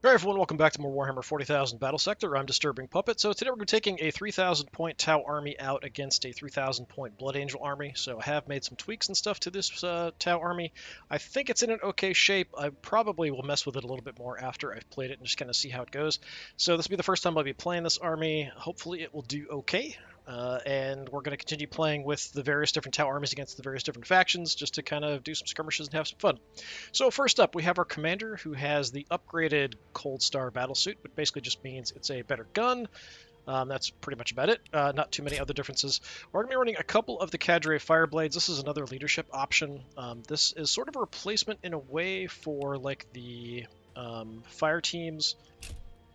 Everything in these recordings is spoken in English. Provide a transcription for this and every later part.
Alright everyone, welcome back to more Warhammer 40,000 Battlesector. I'm DisturbingPuppet. So today we're going to be taking a 3,000 point Tau army out against a 3,000 point Blood Angel army. So I have made some tweaks and stuff to this Tau army. I think it's in an okay shape. I probably will mess with it a little bit more after I've played it and just kind of see how it goes. So this will be the first time I'll be playing this army. Hopefully it will do okay. And we're going to continue playing with the various different Tau armies against the various different factions just to kind of do some skirmishes and have some fun. So first up, we have our commander who has the upgraded Cold Star battlesuit, which basically just means it's a better gun. That's pretty much about it. Not too many other differences. We're going to be running a couple of the Cadre Fireblades. This is another leadership option. This is sort of a replacement in a way for like the fire teams,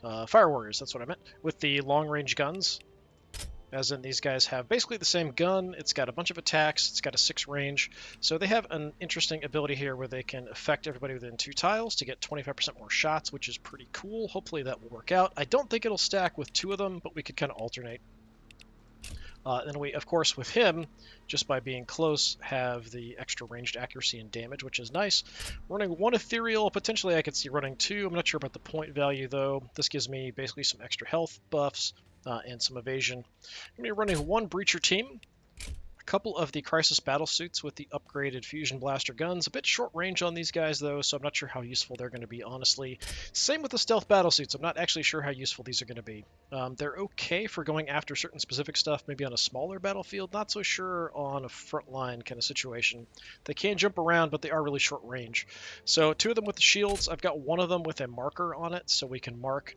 Fire Warriors, that's what I meant, with the long-range guns. As in, these guys have basically the same gun. It's got a bunch of attacks. It's got a 6 range. So they have an interesting ability here where they can affect everybody within 2 tiles to get 25% more shots, which is pretty cool. Hopefully that will work out. I don't think it'll stack with 2 of them, but we could kind of alternate. Then we, of course, with him, just by being close, have the extra ranged accuracy and damage, which is nice. Running 1 ethereal. Potentially I could see running 2. I'm not sure about the point value, though. This gives me basically some extra health buffs. And some evasion. I'm going to be running 1 breacher team, a couple of the crisis battle suits with the upgraded fusion blaster guns. A bit short range on these guys though, so I'm not sure how useful they're going to be, honestly. Same with the stealth battle suits. I'm not actually sure how useful these are going to be. They're okay for going after certain specific stuff, maybe on a smaller battlefield. Not so sure on a frontline kind of situation. They can jump around, but they are really short range. So 2 of them with the shields. I've got 1 of them with a marker on it, so we can mark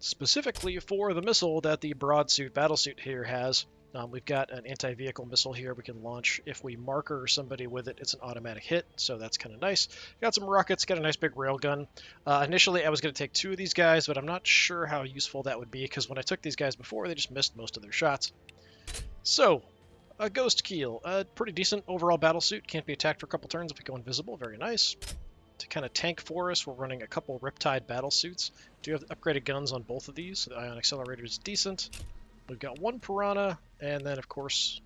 specifically for the missile that the broadsuit battlesuit here has. We've got an anti-vehicle missile here we can launch. If we marker somebody with it, it's an automatic hit, so that's kind of nice. Got some rockets, got a nice big railgun. Initially, I was going to take 2 of these guys, but I'm not sure how useful that would be, because when I took these guys before, they just missed most of their shots. So, a Ghost Keel. A pretty decent overall battlesuit. Can't be attacked for a couple turns if we go invisible. Very nice. To kind of tank for us, we're running a couple Riptide battle suits. Do have upgraded guns on both of these, so the ion accelerator is decent. We've got 1 Piranha, and then of course,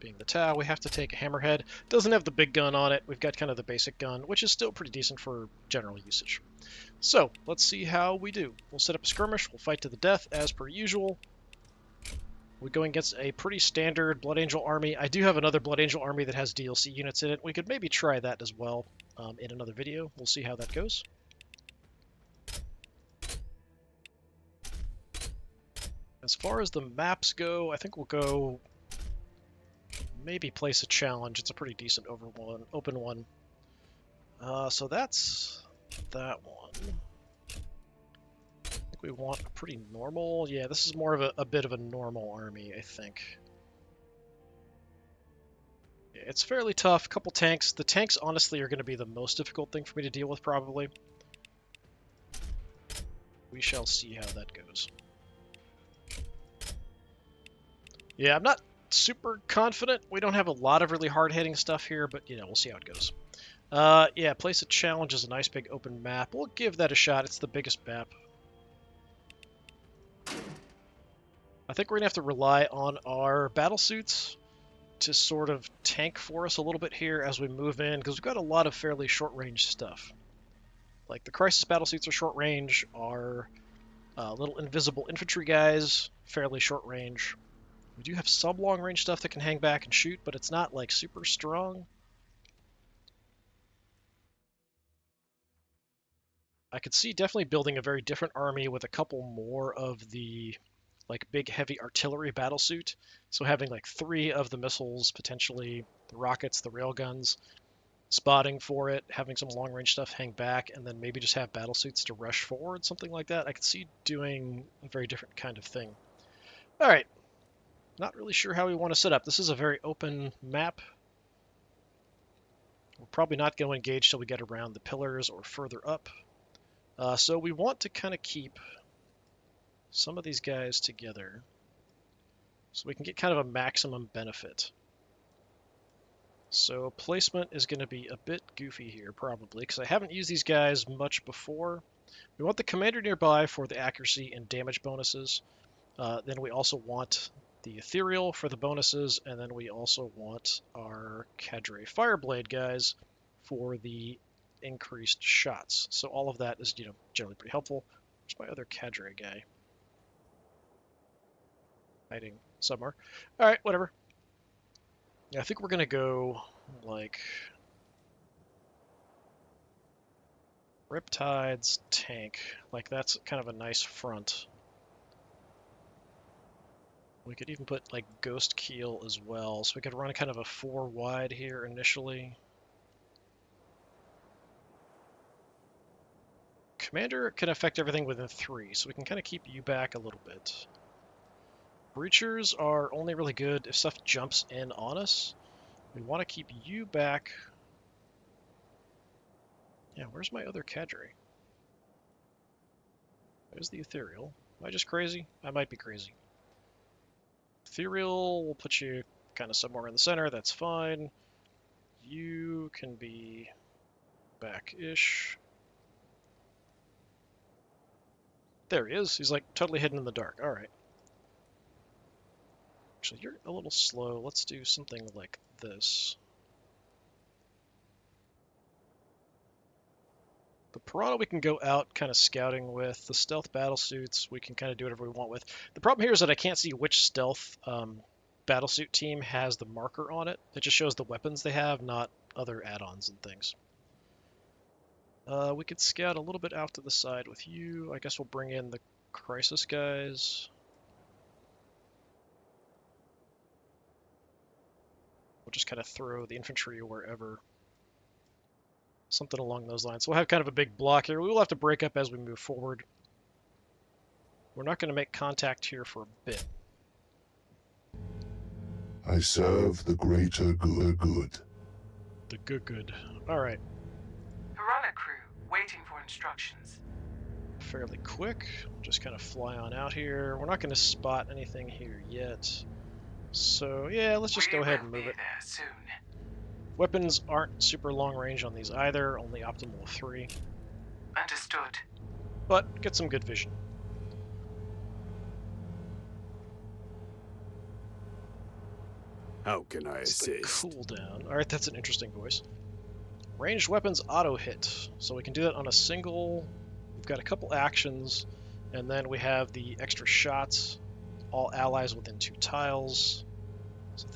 being the Tau, we have to take a Hammerhead. Doesn't have the big gun on it. We've got kind of the basic gun, which is still pretty decent for general usage. So, let's see how we do. We'll set up a skirmish, we'll fight to the death as per usual. We're going against a pretty standard Blood Angel army. I do have another Blood Angel army that has DLC units in it. We could maybe try that as well in another video. We'll see how that goes. As far as the maps go, I think we'll go maybe place a challenge. It's a pretty decent open one. So that's that one. I think we want a pretty normal. Yeah, this is more of a bit of a normal army, I think. Yeah, it's fairly tough. Couple tanks. The tanks, honestly, are going to be the most difficult thing for me to deal with, probably. We shall see how that goes. Yeah, I'm not super confident. We don't have a lot of really hard-hitting stuff here, but, you know, we'll see how it goes. Yeah, place a challenge is a nice big open map. We'll give that a shot. It's the biggest map. I think we're going to have to rely on our battlesuits to sort of tank for us a little bit here as we move in, because we've got a lot of fairly short-range stuff. Like, the Crisis battlesuits are short-range, our little invisible infantry guys, fairly short-range. We do have some long-range stuff that can hang back and shoot, but it's not, like, super strong. I could see definitely building a very different army with a couple more of the like big heavy artillery battlesuit. So having like 3 of the missiles, potentially the rockets, the railguns, spotting for it, having some long range stuff hang back, and then maybe just have battlesuits to rush forward, something like that. I could see doing a very different kind of thing. All right, not really sure how we want to set up. This is a very open map. We're probably not going to engage till we get around the pillars or further up. So we want to kind of keep some of these guys together so we can get kind of a maximum benefit. So placement is going to be a bit goofy here, probably, because I haven't used these guys much before. We want the commander nearby for the accuracy and damage bonuses. Then we also want the ethereal for the bonuses, and then we also want our Cadre Fireblade guys for the increased shots. So all of that is, generally pretty helpful. Where's my other cadre guy? Hiding somewhere. Alright, whatever. Yeah, I think we're gonna go, like... Riptide's tank. Like, that's kind of a nice front. We could even put, like, Ghost Keel as well, so we could run kind of a 4 wide here initially. Commander can affect everything within 3, so we can kind of keep you back a little bit. Breachers are only really good if stuff jumps in on us. We want to keep you back. Yeah, where's my other cadre? There's the Ethereal. Am I just crazy? I might be crazy. Ethereal, we'll put you kind of somewhere in the center, that's fine. You can be back-ish. There he is. He's like totally hidden in the dark. Alright. Actually, you're a little slow. Let's do something like this. The Piranha we can go out kind of scouting with. The stealth battlesuits we can kind of do whatever we want with. The problem here is that I can't see which stealth battlesuit team has the marker on it. It just shows the weapons they have, not other add-ons and things. We could scout a little bit out to the side with you. I guess we'll bring in the Crisis guys. We'll just kind of throw the infantry wherever. Something along those lines. So we'll have kind of a big block here. We will have to break up as we move forward. We're not going to make contact here for a bit. I serve the greater good. The good. Alright. Piranha crew, waiting for instructions. Fairly quick. We'll just kind of fly on out here. We're not going to spot anything here yet. So, yeah, let's just go ahead and move it. There soon. Weapons aren't super long range on these either, only optimal of 3. Understood. But get some good vision. How can I It's the assist? cooldown. Alright, that's an interesting voice. Ranged weapons auto hit. So we can do that on a single. We've got a couple actions, and then we have the extra shots. All allies within 2 tiles. So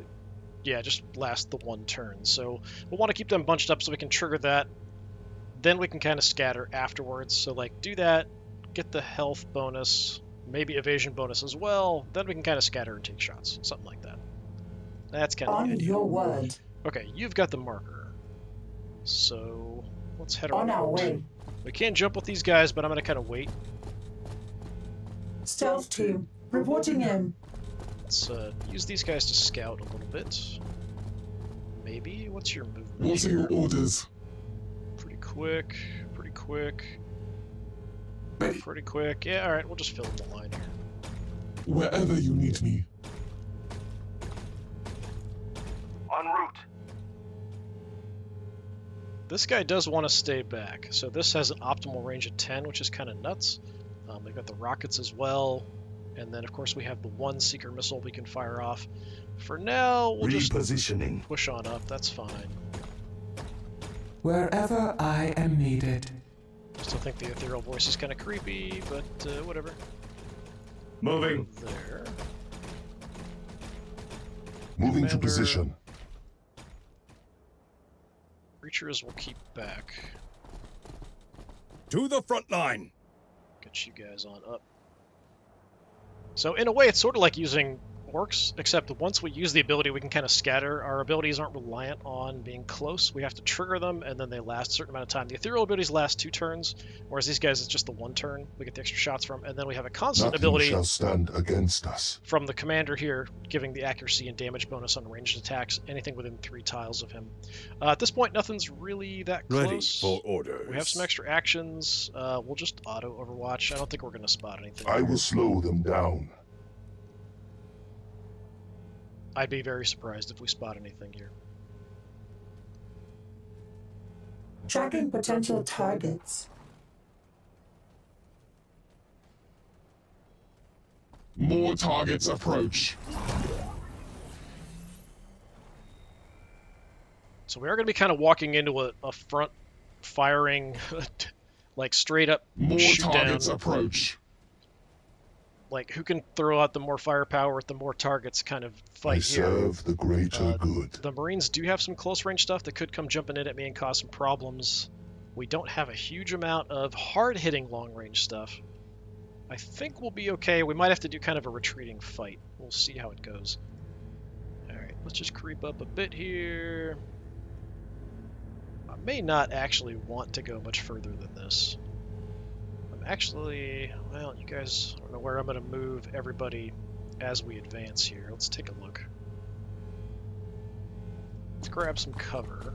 yeah, just last the 1 turn. So we'll want to keep them bunched up so we can trigger that. Then we can kind of scatter afterwards. So like do that, get the health bonus, maybe evasion bonus as well. Then we can kind of scatter and take shots, something like that. That's kind of the On idea. your word. Okay, you've got the marker. So let's head On our out. way. We can jump with these guys, but I'm going to kind of wait. Stealth team, reporting in. Let's use these guys to scout a little bit. Maybe? What's your movement What are here? your orders? Pretty quick. Ready. Pretty quick. Yeah, alright, we'll just fill in the line here. Wherever you need me. En route. This guy does want to stay back, so this has an optimal range of 10, which is kind of nuts. We've got the rockets as well, and then of course we have the 1 seeker missile we can fire off. For now, we'll just Repositioning. push on up, that's fine. Wherever I am needed. Still think the ethereal voice is kind of creepy, but whatever. Moving. There. Moving to Commander. position. Creatures will keep back. To the front line! Get you guys on up. So in a way, it's sort of like using orcs, except once we use the ability, we can kind of scatter. Our abilities aren't reliant on being close. We have to trigger them, and then they last a certain amount of time. The ethereal abilities last 2 turns, whereas these guys, it's just the 1 turn we get the extra shots from. And then we have a constant Nothing ability shall stand against us. from the commander here, giving the accuracy and damage bonus on ranged attacks, anything within 3 tiles of him. At this point, nothing's really that Ready close. for orders. We have some extra actions. We'll just auto Overwatch. I don't think we're going to spot anything. I will slow them down. I'd be very surprised if we spot anything here. Tracking potential targets. More targets approach. So we are going to be kind of walking into a front firing like straight up More shoot targets down. approach. Like who can throw out the more firepower with the more targets kind of I fight here. serve the greater good. The Marines do have some close range stuff that could come jumping in at me and cause some problems. We don't have a huge amount of hard hitting long range stuff. I think we'll be okay. We might have to do kind of a retreating fight. We'll see how it goes. Alright, let's just creep up a bit here. I may not actually want to go much further than this. I'm actually, well, you guys don't know where I'm going to move everybody as we advance here. Let's take a look. Let's grab some cover.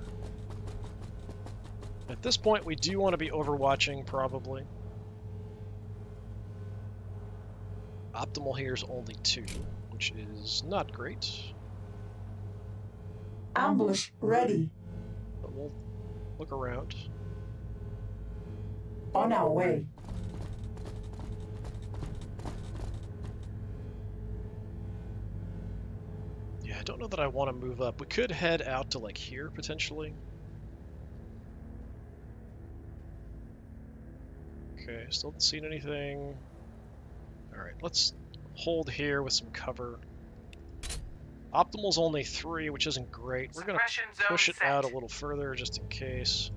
At this point, we do want to be overwatching, probably. Optimal here is only 2, which is not great. Ambush ready. But we'll look around. On our way. Yeah, I don't know that I want to move up. We could head out to, like, here, potentially. Okay, still haven't seen anything. Alright, let's hold here with some cover. Optimal's only 3, which isn't great. We're going Suppression to zone push it set. out a little further, just in case.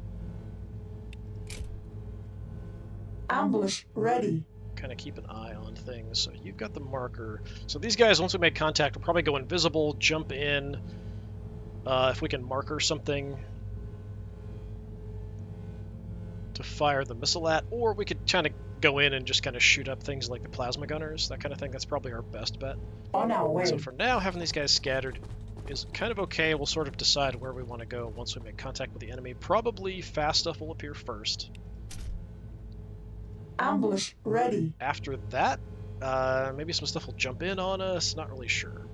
Ambush ready. Kind of keep an eye on things. So you've got the marker. So these guys, once we make contact, will probably go invisible, jump in. If we can marker something to fire the missile at, or we could kind of go in and just kind of shoot up things like the plasma gunners, that kind of thing. That's probably our best bet. On our way. So for now, having these guys scattered is kind of okay. We'll sort of decide where we want to go once we make contact with the enemy. Probably fast stuff will appear first. Ambush ready. After that, maybe some stuff will jump in on us. Not really sure.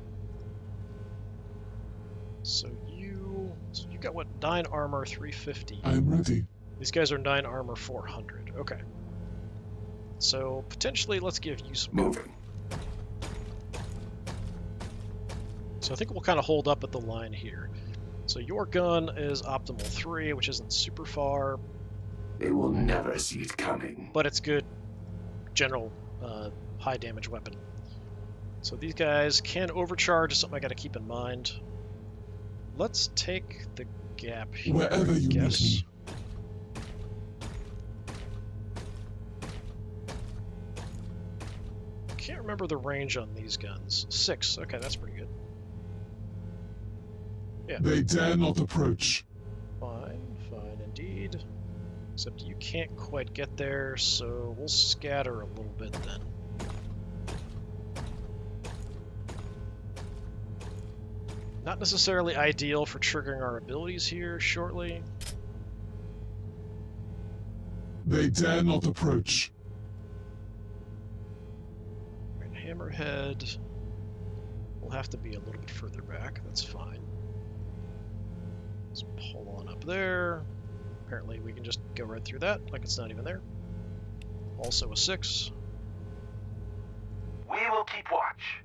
So you got what? 9 armor, 350. I'm ready. These guys are 9 armor, 400. Okay. So potentially, let's give you some cover. Moving. So I think we'll kind of hold up at the line here. So your gun is optimal 3, which isn't super far, They will never see it coming. but it's good general high damage weapon. So these guys can overcharge, is something I got to keep in mind. Let's take the gap here, Wherever I you guess. need me. Can't remember the range on these guns. 6. Okay, that's pretty good. Yeah. They dare not approach. Fine, fine indeed. Except you can't quite get there, so we'll scatter a little bit then. Not necessarily ideal for triggering our abilities here shortly. They dare not approach. Right, Hammerhead will have to be a little bit further back, that's fine. Let's pull on up there. Apparently we can just go right through that, like it's not even there. Also a 6. We will keep watch.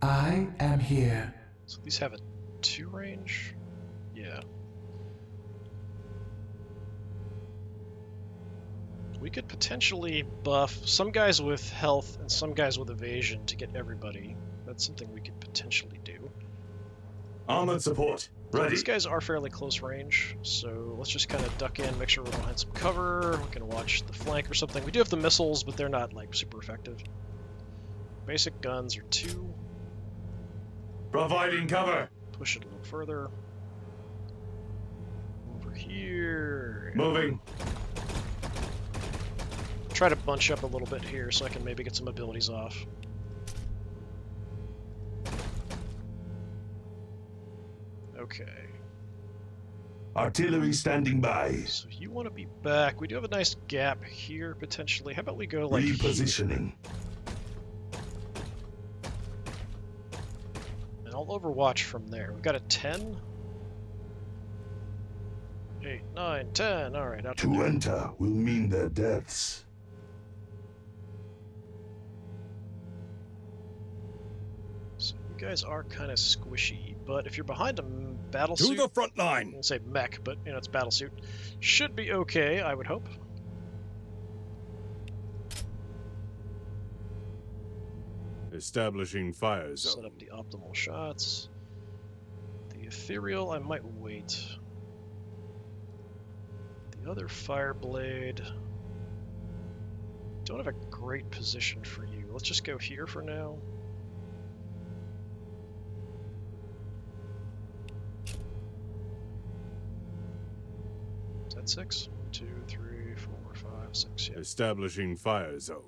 I am here. So these have a 2 range? Yeah. We could potentially buff some guys with health and some guys with evasion to get everybody. That's something we could potentially do. Armored support. Ready. These guys are fairly close range, so let's just kind of duck in, make sure we're behind some cover. We can watch the flank or something. We do have the missiles, but they're not like super effective. Basic guns are 2. Providing cover. Push it a little further. Over here. Moving. Try to bunch up a little bit here so I can maybe get some abilities off. Okay. Artillery standing by. So you want to be back. We do have a nice gap here, potentially. How about we go like Repositioning. and I'll overwatch from there. We've got a 10. 8, 9, 10. Alright, out to To there. enter will mean their deaths. So you guys are kind of squishy, but if you're behind a battle To suit, the front I'm line! gonna say mech, but you know it's battle suit, should be okay, I would hope. Establishing fire Set zone. up the optimal shots. The ethereal, I might wait. The other fire blade. Don't have a great position for you. Let's just go here for now. Is that 6? 1, 2, 3, 4, 5, 6. Yeah. Establishing fire zone.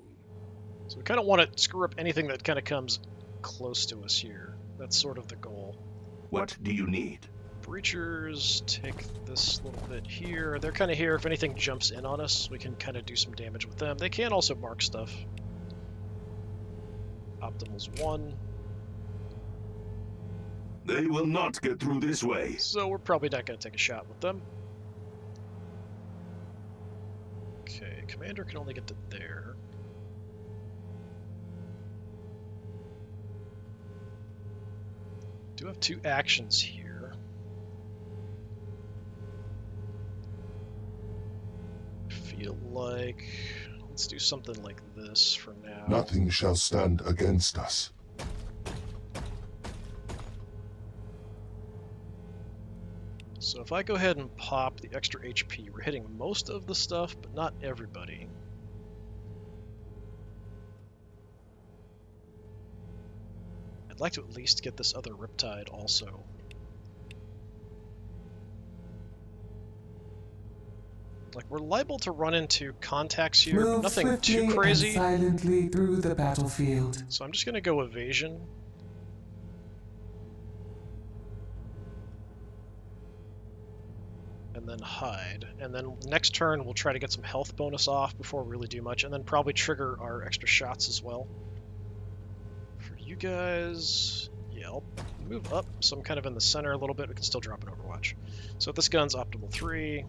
So we kind of want to screw up anything that kind of comes close to us here. That's sort of the goal. What do you need? Breachers take this little bit here. They're kind of here. If anything jumps in on us, we can kind of do some damage with them. They can also mark stuff. Optimal's 1. They will not get through this way. So we're probably not going to take a shot with them. Okay, commander can only get to there. Do have 2 actions here. Feel like let's do something like this for now. Nothing shall stand against us. So if I go ahead and pop the extra HP, we're hitting most of the stuff, but not everybody. I'd like to at least get this other Riptide also. Like, we're liable to run into contacts here, but Move nothing swiftly too crazy. and silently through the battlefield. So I'm just going to go evasion. And then hide. And then next turn we'll try to get some health bonus off before we really do much, and then probably trigger our extra shots as well. For you guys, yeah, I'll move up so I'm kind of in the center a little bit. We can still drop an Overwatch. So this gun's optimal 3,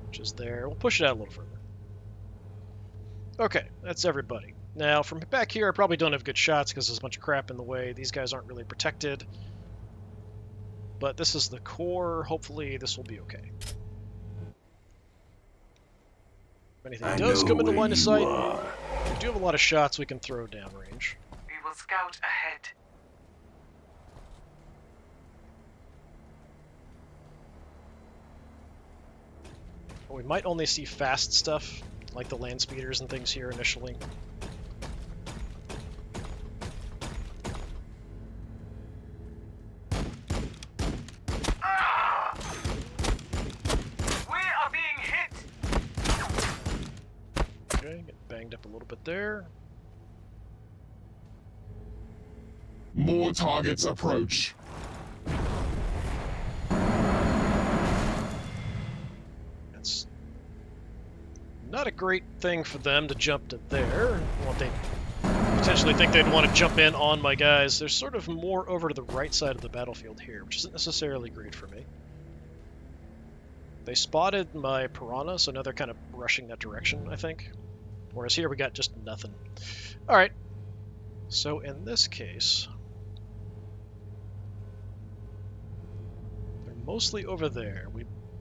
which is there. We'll push it out a little further. Okay, that's everybody. Now, from back here, I probably don't have good shots because there's a bunch of crap in the way. These guys aren't really protected. But this is the core. Hopefully, this will be okay. If anything does come into line of sight, we do have a lot of shots we can throw downrange. We will scout ahead. We might only see fast stuff, like the land speeders and things here initially. We are being hit! Okay, get banged up a little bit there. More targets approach. It's not a great thing for them to jump to there. Well, they potentially think they'd want to jump in on my guys. There's sort of more over to the right side of the battlefield here, which isn't necessarily great for me. They spotted my Piranha, so now they're kind of rushing that direction, I think. Whereas here we got just nothing. Alright. So in this case, they're mostly over there.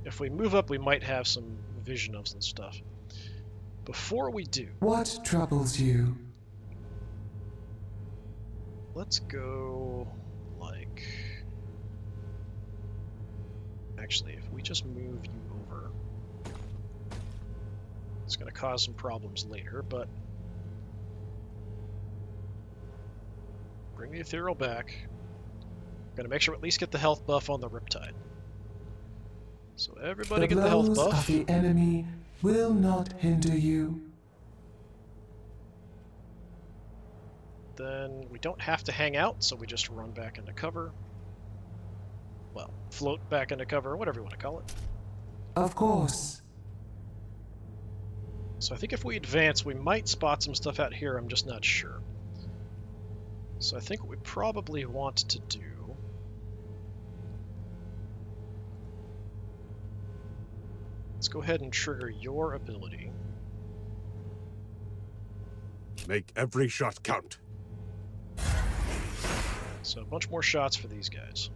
If we move up, we might have some vision of some stuff. Before we do, What troubles you? let's go like... Actually, if we just move you over, it's going to cause some problems later, but bring the ethereal back. Going to make sure we at least get the health buff on the Riptide. So everybody The get the health blows buff. of the enemy will not hinder you. Then we don't have to hang out, so we just run back into cover. Well, float back into cover, whatever you want to call it. Of course. So I think if we advance, we might spot some stuff out here, I'm just not sure. So I think what we probably want to do... Let's go ahead and trigger your ability. Make every shot count. So a bunch more shots for these guys.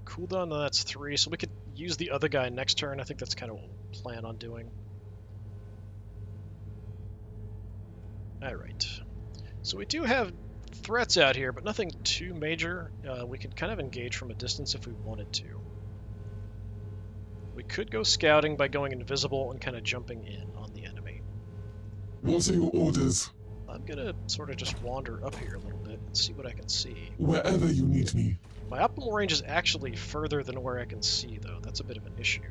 Cooldown, that's 3, so we could use the other guy next turn. I think that's kind of what we'll plan on doing. Alright. So we do have threats out here, but nothing too major. We could kind of engage from a distance if we wanted to. We could go scouting by going invisible and kind of jumping in on the enemy. What are your orders? I'm gonna sort of just wander up here a little bit and see what I can see. Wherever you need me. My optimal range is actually further than where I can see, though. That's a bit of an issue.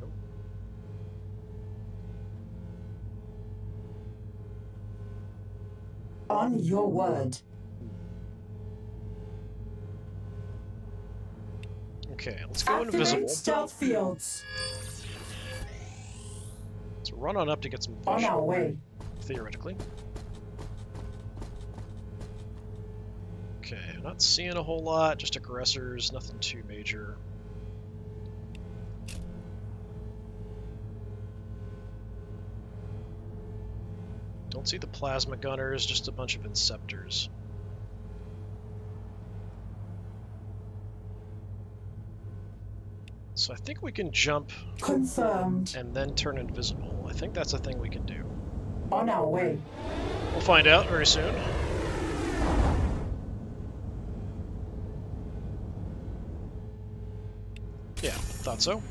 On your word. Okay, let's go Activate invisible. stealth fields. Let's run on up to get some On vision, our way. theoretically. Okay, I'm not seeing a whole lot, just aggressors, nothing too major. Don't see the plasma gunners, just a bunch of inceptors. So I think we can jump Confirmed. and then turn invisible. I think that's a thing we can do. On our way. We'll find out very soon. Yeah, thought so.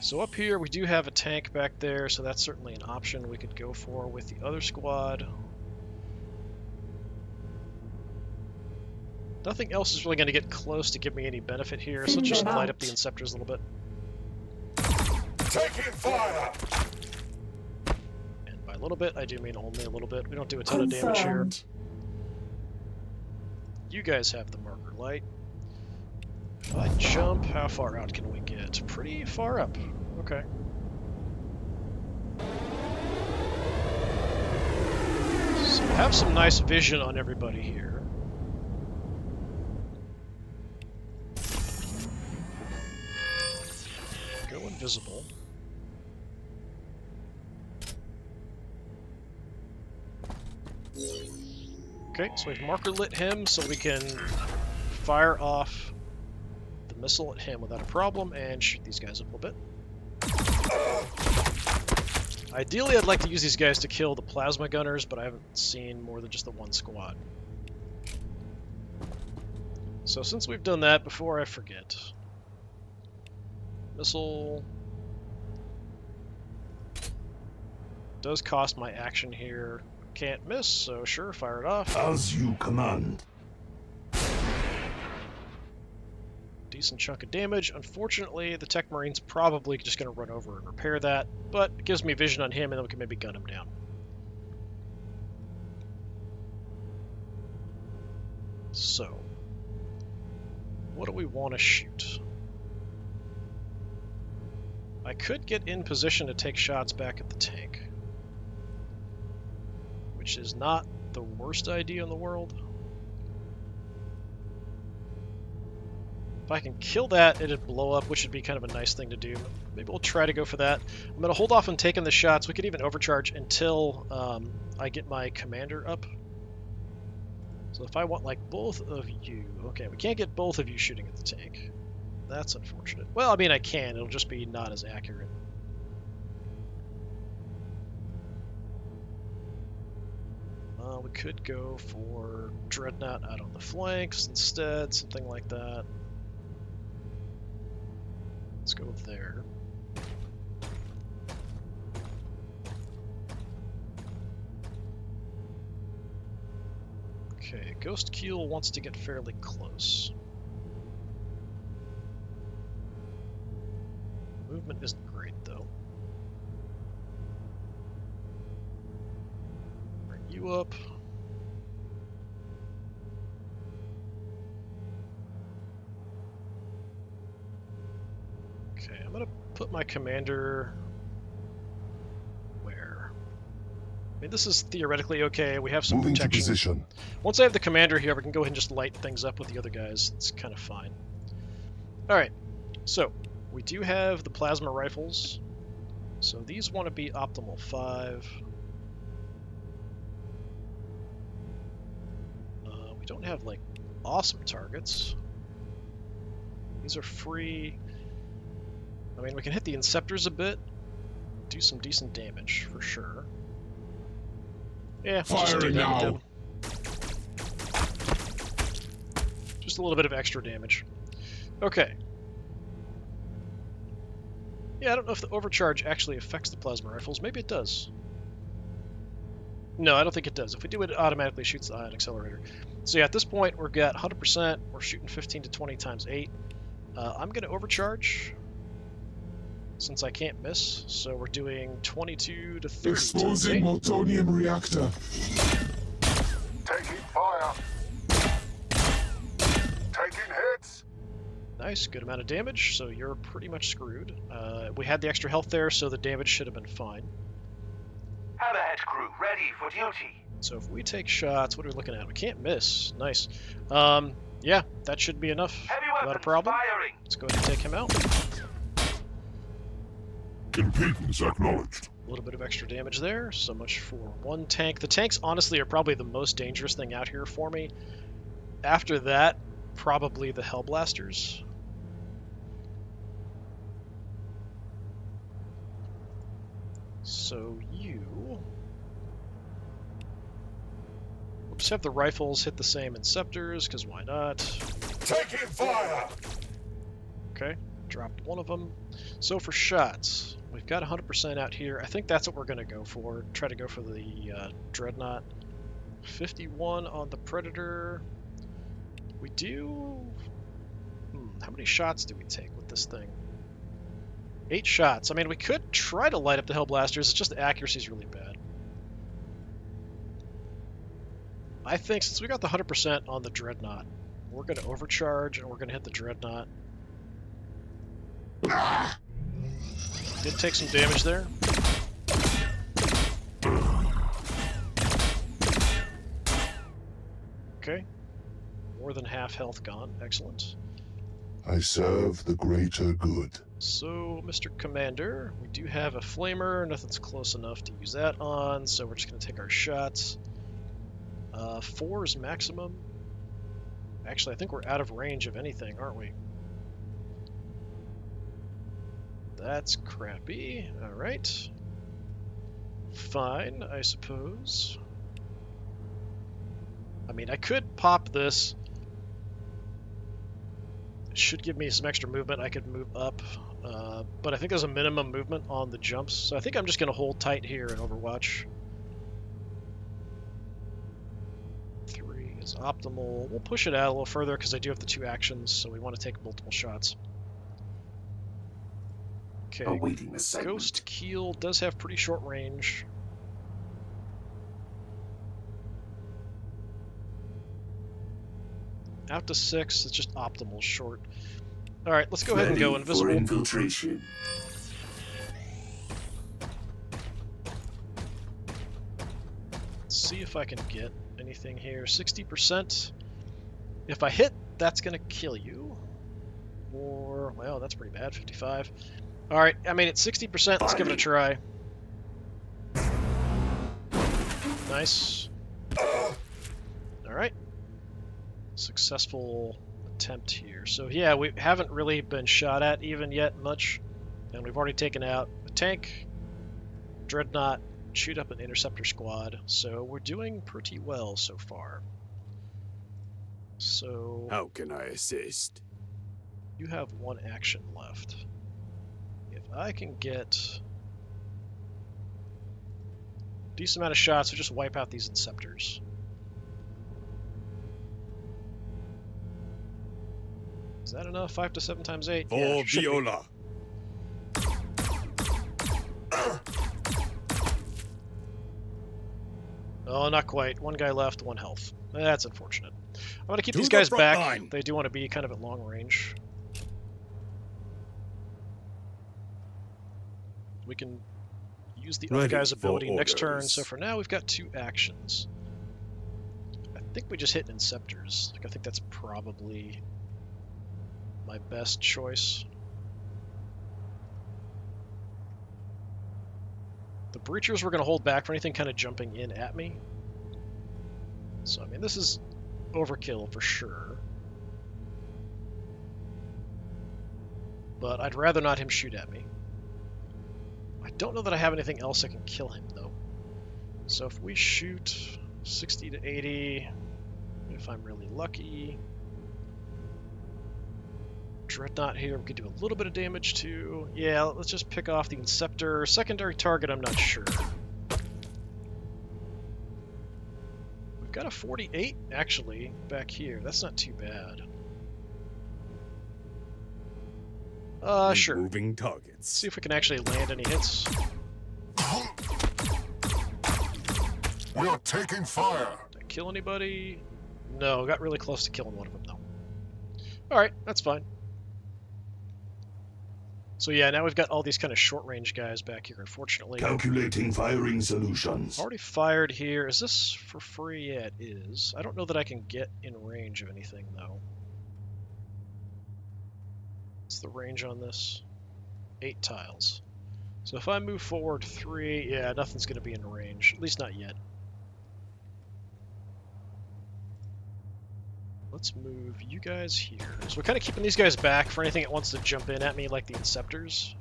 So up here we do have a tank back there, so that's certainly an option we could go for with the other squad. Nothing else is really going to get close to give me any benefit here, so let's just light up the inceptors a little bit. Taking fire! And by a little bit, I do mean only a little bit. We don't do a ton of damage here. Confirmed. You guys have the marker light. If I jump, how far out can we get? Pretty far up. Okay. So we have some nice vision on everybody here. Go invisible. Okay, so we've marker lit him so we can fire off the missile at him without a problem and shoot these guys up a little bit. Ideally, I'd like to use these guys to kill the plasma gunners, but I haven't seen more than just the one squad. So since we've done that, before I forget, missile does cost my action here. Can't miss, so sure, fire it off. As you command. Decent chunk of damage. Unfortunately, the Tech Marine's probably just going to run over and repair that, but it gives me vision on him, and then we can maybe gun him down. So, what do we want to shoot? I could get in position to take shots back at the tank, which is not the worst idea in the world. If I can kill that, it'd blow up, which would be kind of a nice thing to do. Maybe we'll try to go for that. I'm going to hold off on taking the shots. We could even overcharge until I get my commander up. So if I want, like, both of you... Okay, we can't get both of you shooting at the tank. That's unfortunate. Well, I mean, I can. It'll just be not as accurate. We could go for Dreadnought out on the flanks instead, something like that. Let's go there. Okay, Ghost Keel wants to get fairly close. Movement isn't great, though. Bring you up. Okay, I'm gonna put my commander... where? I mean, this is theoretically okay. We have some Moving to protection. position. Once I have the commander here, we can go ahead and just light things up with the other guys. It's kind of fine. Alright, so we do have the plasma rifles. So these want to be optimal 5. don't have, like, awesome targets. These are free. I mean, we can hit the Inceptors a bit. Do some decent damage, for sure. Yeah, we'll just do Firing that now. again. Just a little bit of extra damage. Okay. Yeah, I don't know if the overcharge actually affects the plasma rifles. Maybe it does. No, I don't think it does. If we do it, it automatically shoots the ion accelerator. So yeah, at this point, we're got 100%. We're shooting 15 to 20 times 8. I'm going to overcharge, since I can't miss. So we're doing 22 to 30 times Exposing 8. plutonium reactor. Taking fire. Taking hits. Nice, good amount of damage, so you're pretty much screwed. We had the extra health there, so the damage should have been fine. Hammerhead crew ready for duty. So if we take shots, what are we looking at? We can't miss. Nice. Yeah, that should be enough. Heavy Not a weapons problem. firing. Let's go ahead and take him out. Impedance acknowledged. A little bit of extra damage there. So much for one tank. The tanks, honestly, are probably the most dangerous thing out here for me. After that, probably the Hellblasters. So you... We'll just have the rifles hit the same Inceptors, because why not? Taking fire. Okay, dropped one of them. So for shots, we've got 100% out here. I think that's what we're going to go for. Try to go for the Dreadnought. 51 on the Predator. We do... how many shots do we take with this thing? 8 shots. I mean, we could try to light up the Hellblasters. It's just the accuracy is really bad. I think since we got the 100% on the Dreadnought, we're going to overcharge and we're going to hit the Dreadnought. Did take some damage there. Okay. More than half health gone. Excellent. I serve the greater good. So, Mr. Commander, we do have a flamer. Nothing's close enough to use that on, so we're just going to take our shots. 4 is maximum. Actually, I think we're out of range of anything, aren't we? That's crappy. Alright. Fine, I suppose. I mean, I could pop this. It should give me some extra movement. I could move up. But I think there's a minimum movement on the jumps. So I think I'm just going to hold tight here in Overwatch. 3 is optimal. We'll push it out a little further because I do have the 2 actions, so we want to take multiple shots. Okay, Awaiting assignment. Ghost Keel does have pretty short range. Out to 6, it's just optimal short. Alright, let's go ahead and go Ready invisible. for infiltration. Let's see if I can get anything here. 60%. If I hit, that's going to kill you. Or, well, that's pretty bad. 55. Alright, I mean, it's 60%. Let's give it a try. Nice. Alright. Successful attempt here. So yeah, we haven't really been shot at even yet much. And we've already taken out a tank, Dreadnought, shoot up an interceptor squad. So we're doing pretty well so far. So How can I assist? you have 1 action left. If I can get a decent amount of shots, we just wipe out these Inceptors. Is that enough? 5 to 7 times 8? For Yeah, should be. Viola. Oh, not quite. 1 guy left, 1 health. That's unfortunate. I'm going to keep To these the guys front back. line. They do want to be kind of at long range. We can use the other Ready guy's for ability next turn. orders. So for now, we've got 2 actions. I think we just hit Inceptors. Like, I think that's probably my best choice. The Breachers were going to hold back for anything kind of jumping in at me. So, I mean, this is overkill for sure. But I'd rather not him shoot at me. I don't know that I have anything else that can kill him, though. So if we shoot 60 to 80, if I'm really lucky... Dreadnought here, we could do a little bit of damage to. Yeah, let's just pick off the Inceptor. Secondary target, I'm not sure. We've got a 48, actually, back here. That's not too bad. Sure. Moving targets. See if we can actually land any hits. We're taking fire. Did I kill anybody? No, got really close to killing one of them, though. Alright, that's fine. So yeah, now we've got all these kind of short-range guys back here, unfortunately. Calculating firing solutions. Already fired here. Is this for free? Yeah, it is. I don't know that I can get in range of anything, though. What's the range on this? 8 tiles. So if I move forward 3, yeah, nothing's going to be in range. At least not yet. Let's move you guys here. So we're kind of keeping these guys back for anything that wants to jump in at me, like the Inceptors.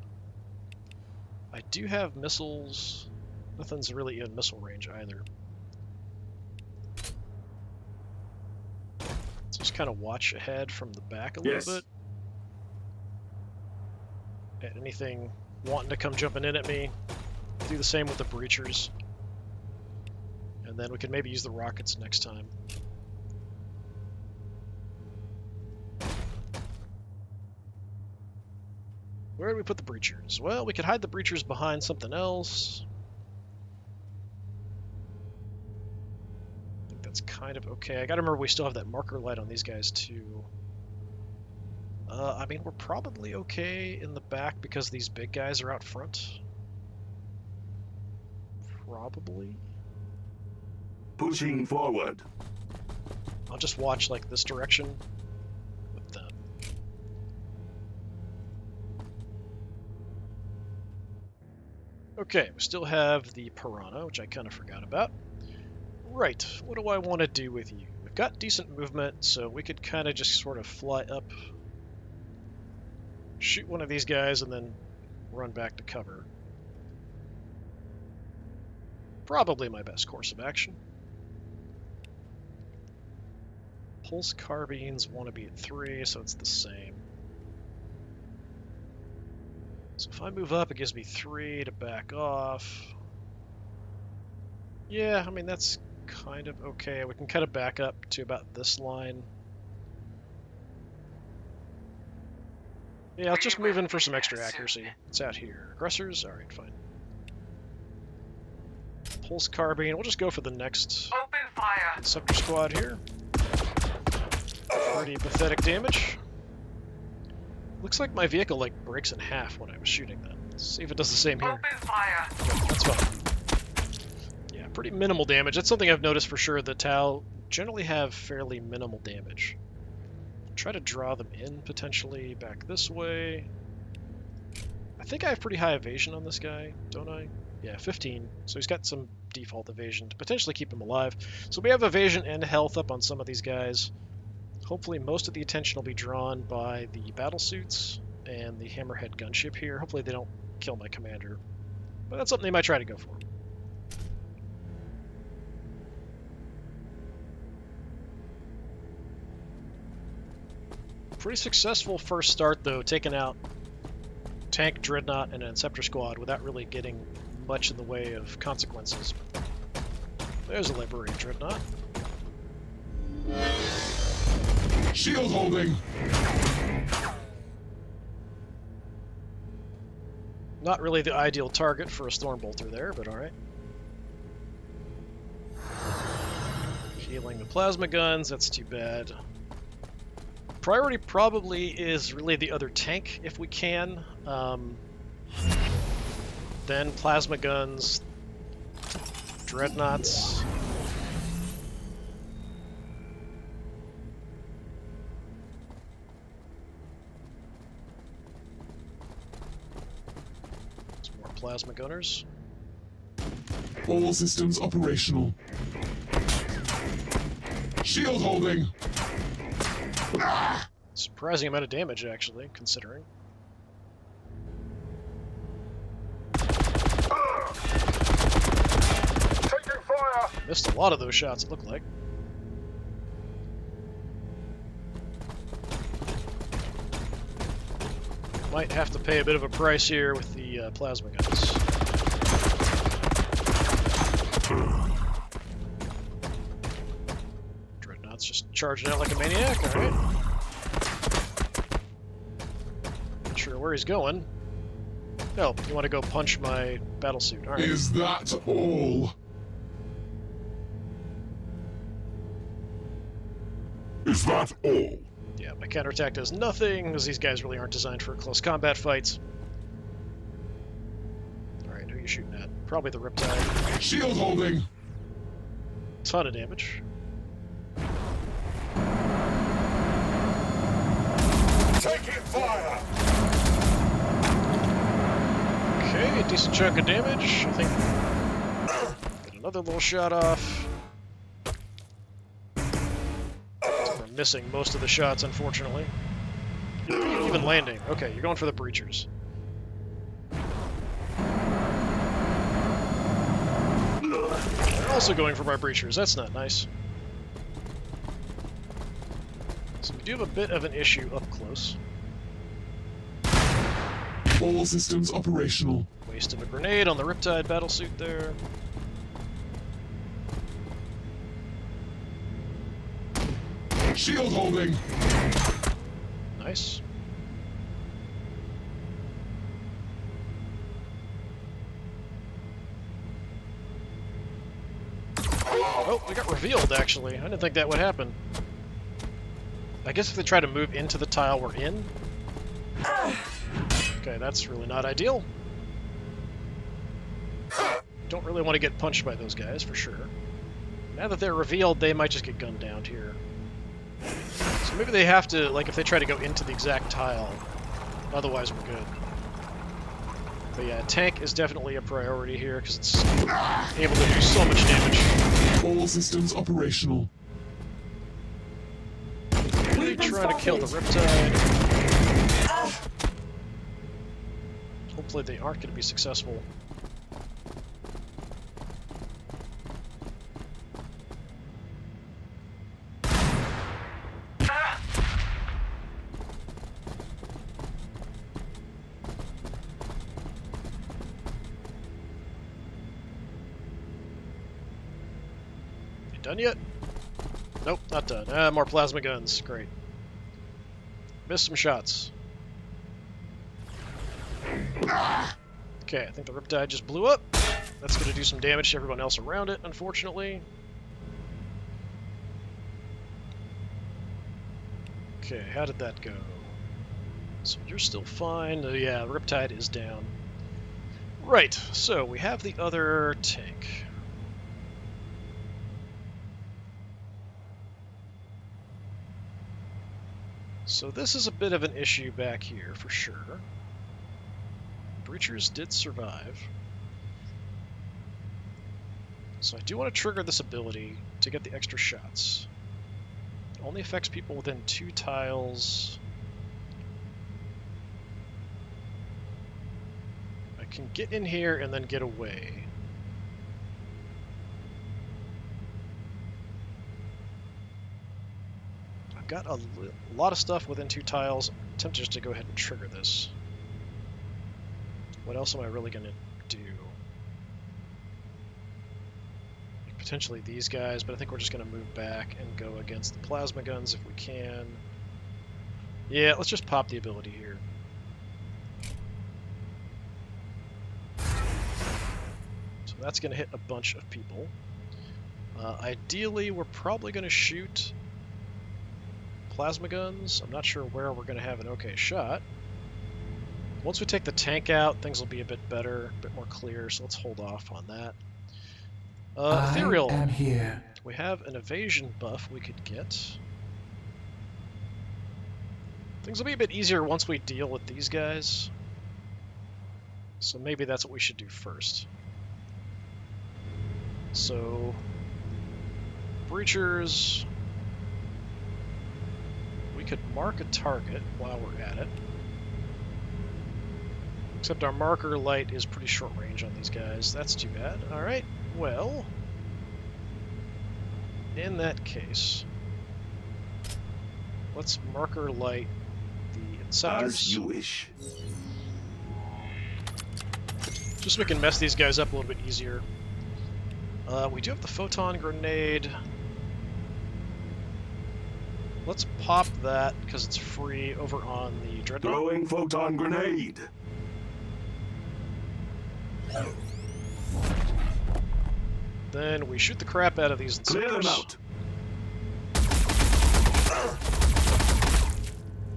I do have missiles. Nothing's really in missile range either. Let's just kind of watch ahead from the back a little bit. And anything wanting to come jumping in at me, do the same with the breachers. And then we can maybe use the rockets next time. Where do we put the breachers? Well, we could hide the breachers behind something else. I think that's kind of okay. I gotta remember we still have that marker light on these guys too. I mean, we're probably okay in the back because these big guys are out front. Probably. Pushing forward. I'll just watch like this direction with them. Okay, we still have the Piranha, which I kind of forgot about. Right, what do I want to do with you? We've got decent movement, so we could kind of just sort of fly up, shoot one of these guys, and then run back to cover. Probably my best course of action. Pulse carbines want to be at 3, so it's the same. So if I move up, it gives me 3 to back off. Yeah, I mean, that's kind of okay. We can kind of back up to about this line. Yeah, let's just move in for some extra accuracy. It's out here. Aggressors? Alright, fine. Pulse carbine. We'll just go for the next Open fire. Scepter squad here. Pretty pathetic damage. Looks like my vehicle like breaks in half when I was shooting that. Let's see if it does the same here. Open fire. Yeah, that's fine. Yeah, pretty minimal damage. That's something I've noticed for sure. The Tau generally have fairly minimal damage. Try to draw them in potentially back this way. I think I have pretty high evasion on this guy, don't I? Yeah, 15. So he's got some default evasion to potentially keep him alive. So we have evasion and health up on some of these guys. Hopefully most of the attention will be drawn by the battle suits and the hammerhead gunship here. Hopefully they don't kill my commander. But that's something they might try to go for. Pretty successful first start though, taking out tank, dreadnought, and an Inceptor squad without really getting much in the way of consequences. There's a liberated dreadnought. Shield holding. Not really the ideal target for a Stormbolter there, but alright. Healing the plasma guns, that's too bad. Priority probably is really the other tank, if we can. Then plasma guns, dreadnoughts. Some more plasma gunners. All systems operational. Shield holding. Surprising amount of damage, actually, considering. Taking fire! Missed a lot of those shots, it looked like. Might have to pay a bit of a price here with the plasma guns. Dreadnought's just charging out like a maniac, alright. Not sure where he's going. Oh, you want to go punch my battlesuit, alright. Is that all? Is that all? Yeah, my counterattack does nothing, because these guys really aren't designed for close combat fights. Alright, who are you shooting at? Probably the Riptide. Shield holding. Ton of damage. Taking fire! Okay, a decent chunk of damage. I think get another little shot off. We're missing most of the shots, unfortunately. Even landing. Okay, you're going for the breachers. They're also going for my breachers. That's not nice. So we do have a bit of an issue up close. All systems operational. Waste of a grenade on the Riptide battlesuit there. Shield holding. Nice. Oh, we got revealed, actually. I didn't think that would happen. I guess if they try to move into the tile we're in. Okay, that's really not ideal. Don't really want to get punched by those guys, for sure. Now that they're revealed, they might just get gunned down here. So maybe they have to, like, if they try to go into the exact tile. Otherwise, we're good. But yeah, tank is definitely a priority here, because it's able to do so much damage. All systems operational. Really trying to kill the Riptide. Hopefully they aren't going to be successful. You done yet? Nope, not done. Ah, more plasma guns. Great. Missed some shots. Okay, I think the Riptide just blew up. That's going to do some damage to everyone else around it, unfortunately. Okay, how did that go? So you're still fine. Yeah, Riptide is down. Right, so we have the other tank. So this is a bit of an issue back here, for sure. Breachers did survive. So I do want to trigger this ability to get the extra shots. It only affects people within 2 tiles. I can get in here and then get away. I've got a lot of stuff within 2 tiles. I'm tempted just to go ahead and trigger this. What else am I really going to do? Like potentially these guys, but I think we're just going to move back and go against the plasma guns if we can. Yeah, let's just pop the ability here. So that's going to hit a bunch of people. Ideally, we're probably going to shoot plasma guns. I'm not sure where we're going to have an okay shot. Once we take the tank out, things will be a bit better, a bit more clear, so let's hold off on that. Ethereal. I am here. We have an evasion buff we could get. Things will be a bit easier once we deal with these guys. So maybe that's what we should do first. So, breachers, could mark a target while we're at it. Except our marker light is pretty short range on these guys. That's too bad. Alright, well... in that case... let's marker light the Inceptors. As you wish. Just so we can mess these guys up a little bit easier. We do have the photon grenade. Let's pop that, because it's free, over on the Dreadnought. Throwing photon grenade. Then we shoot the crap out of these Clear them Inceptors. out.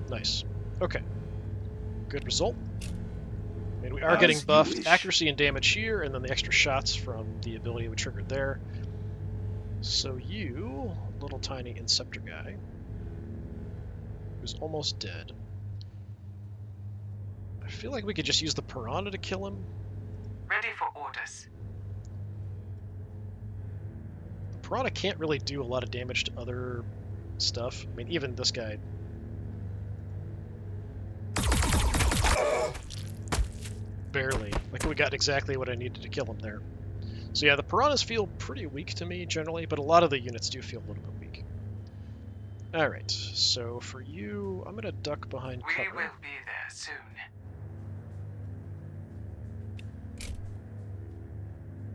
Nice. Okay. Good result. I mean, we are As getting you buffed wish. accuracy and damage here, and then the extra shots from the ability we triggered there. So you, little tiny Inceptor guy, who's almost dead. I feel like we could just use the Piranha to kill him. Ready for orders. The Piranha can't really do a lot of damage to other stuff. I mean, even this guy. Barely. Like, we got exactly what I needed to kill him there. So yeah, the Piranhas feel pretty weak to me, generally, but a lot of the units do feel a little bit weak. Alright, so for you, I'm gonna duck behind We cover. will be there soon.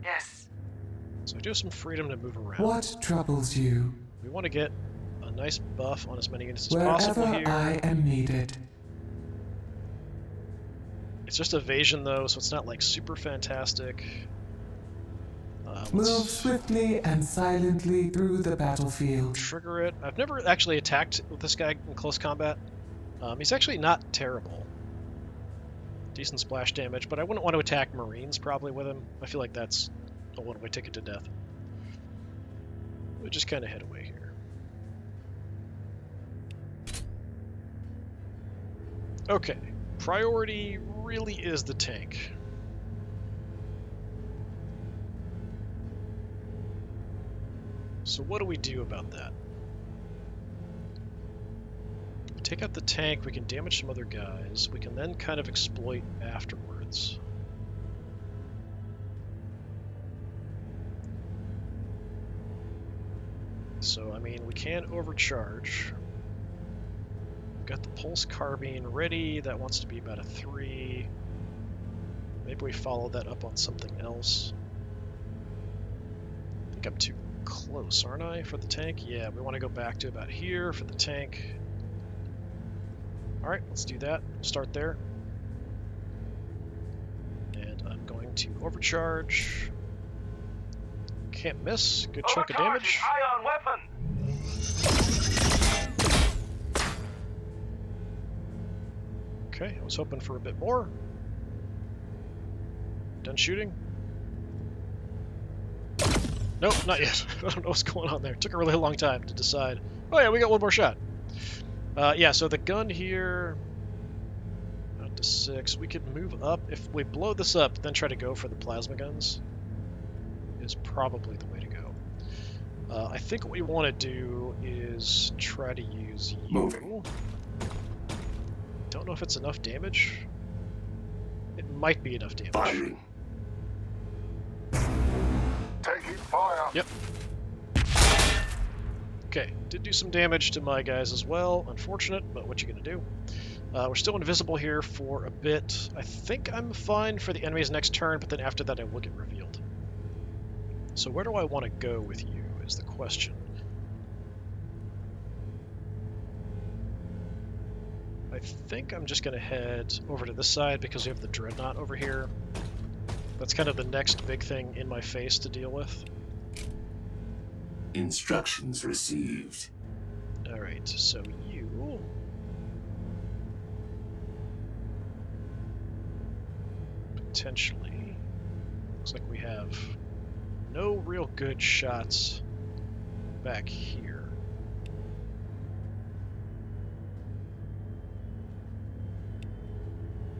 Yes. So I do have some freedom to move around. What troubles you? We want to get a nice buff on as many units as Wherever possible here. I am needed. It's just evasion, though, so it's not, like, super fantastic. Move Let's swiftly and silently through the battlefield. trigger it. I've never actually attacked with this guy in close combat. He's actually not terrible. Decent splash damage, but I wouldn't want to attack Marines, probably, with him. I feel like that's a one-way ticket to death. We'll just kind of head away here. Okay. Priority really is the tank. So what do we do about that? If we take out the tank, we can damage some other guys. We can then kind of exploit afterwards. So, I mean, we can overcharge. We've got the pulse carbine ready. That wants to be about a 3. Maybe we follow that up on something else. I think I'm too close, aren't I, for the tank? Yeah, we want to go back to about here for the tank. Alright, let's do that. Start there. And I'm going to overcharge. Can't miss. Good chunk of damage. Ion weapon. Okay, I was hoping for a bit more. Done shooting? Nope, not yet. I don't know what's going on there. It took a really long time to decide. Oh yeah, we got one more shot. Yeah, so the gun here, out to 6. We could move up. If we blow this up, then try to go for the plasma guns, is probably the way to go. I think what we want to do is try to use you. Moving. Don't know if it's enough damage. It might be enough damage. Firing. Taking fire. Yep. Okay, did do some damage to my guys as well. Unfortunate, but what you gonna do? We're still invisible here for a bit. I think I'm fine for the enemy's next turn, but then after that I will get revealed. So where do I want to go with you is the question. I think I'm just going to head over to this side because we have the Dreadnought over here. That's kind of the next big thing in my face to deal with. Instructions received. Alright, so you... potentially... looks like we have no real good shots back here.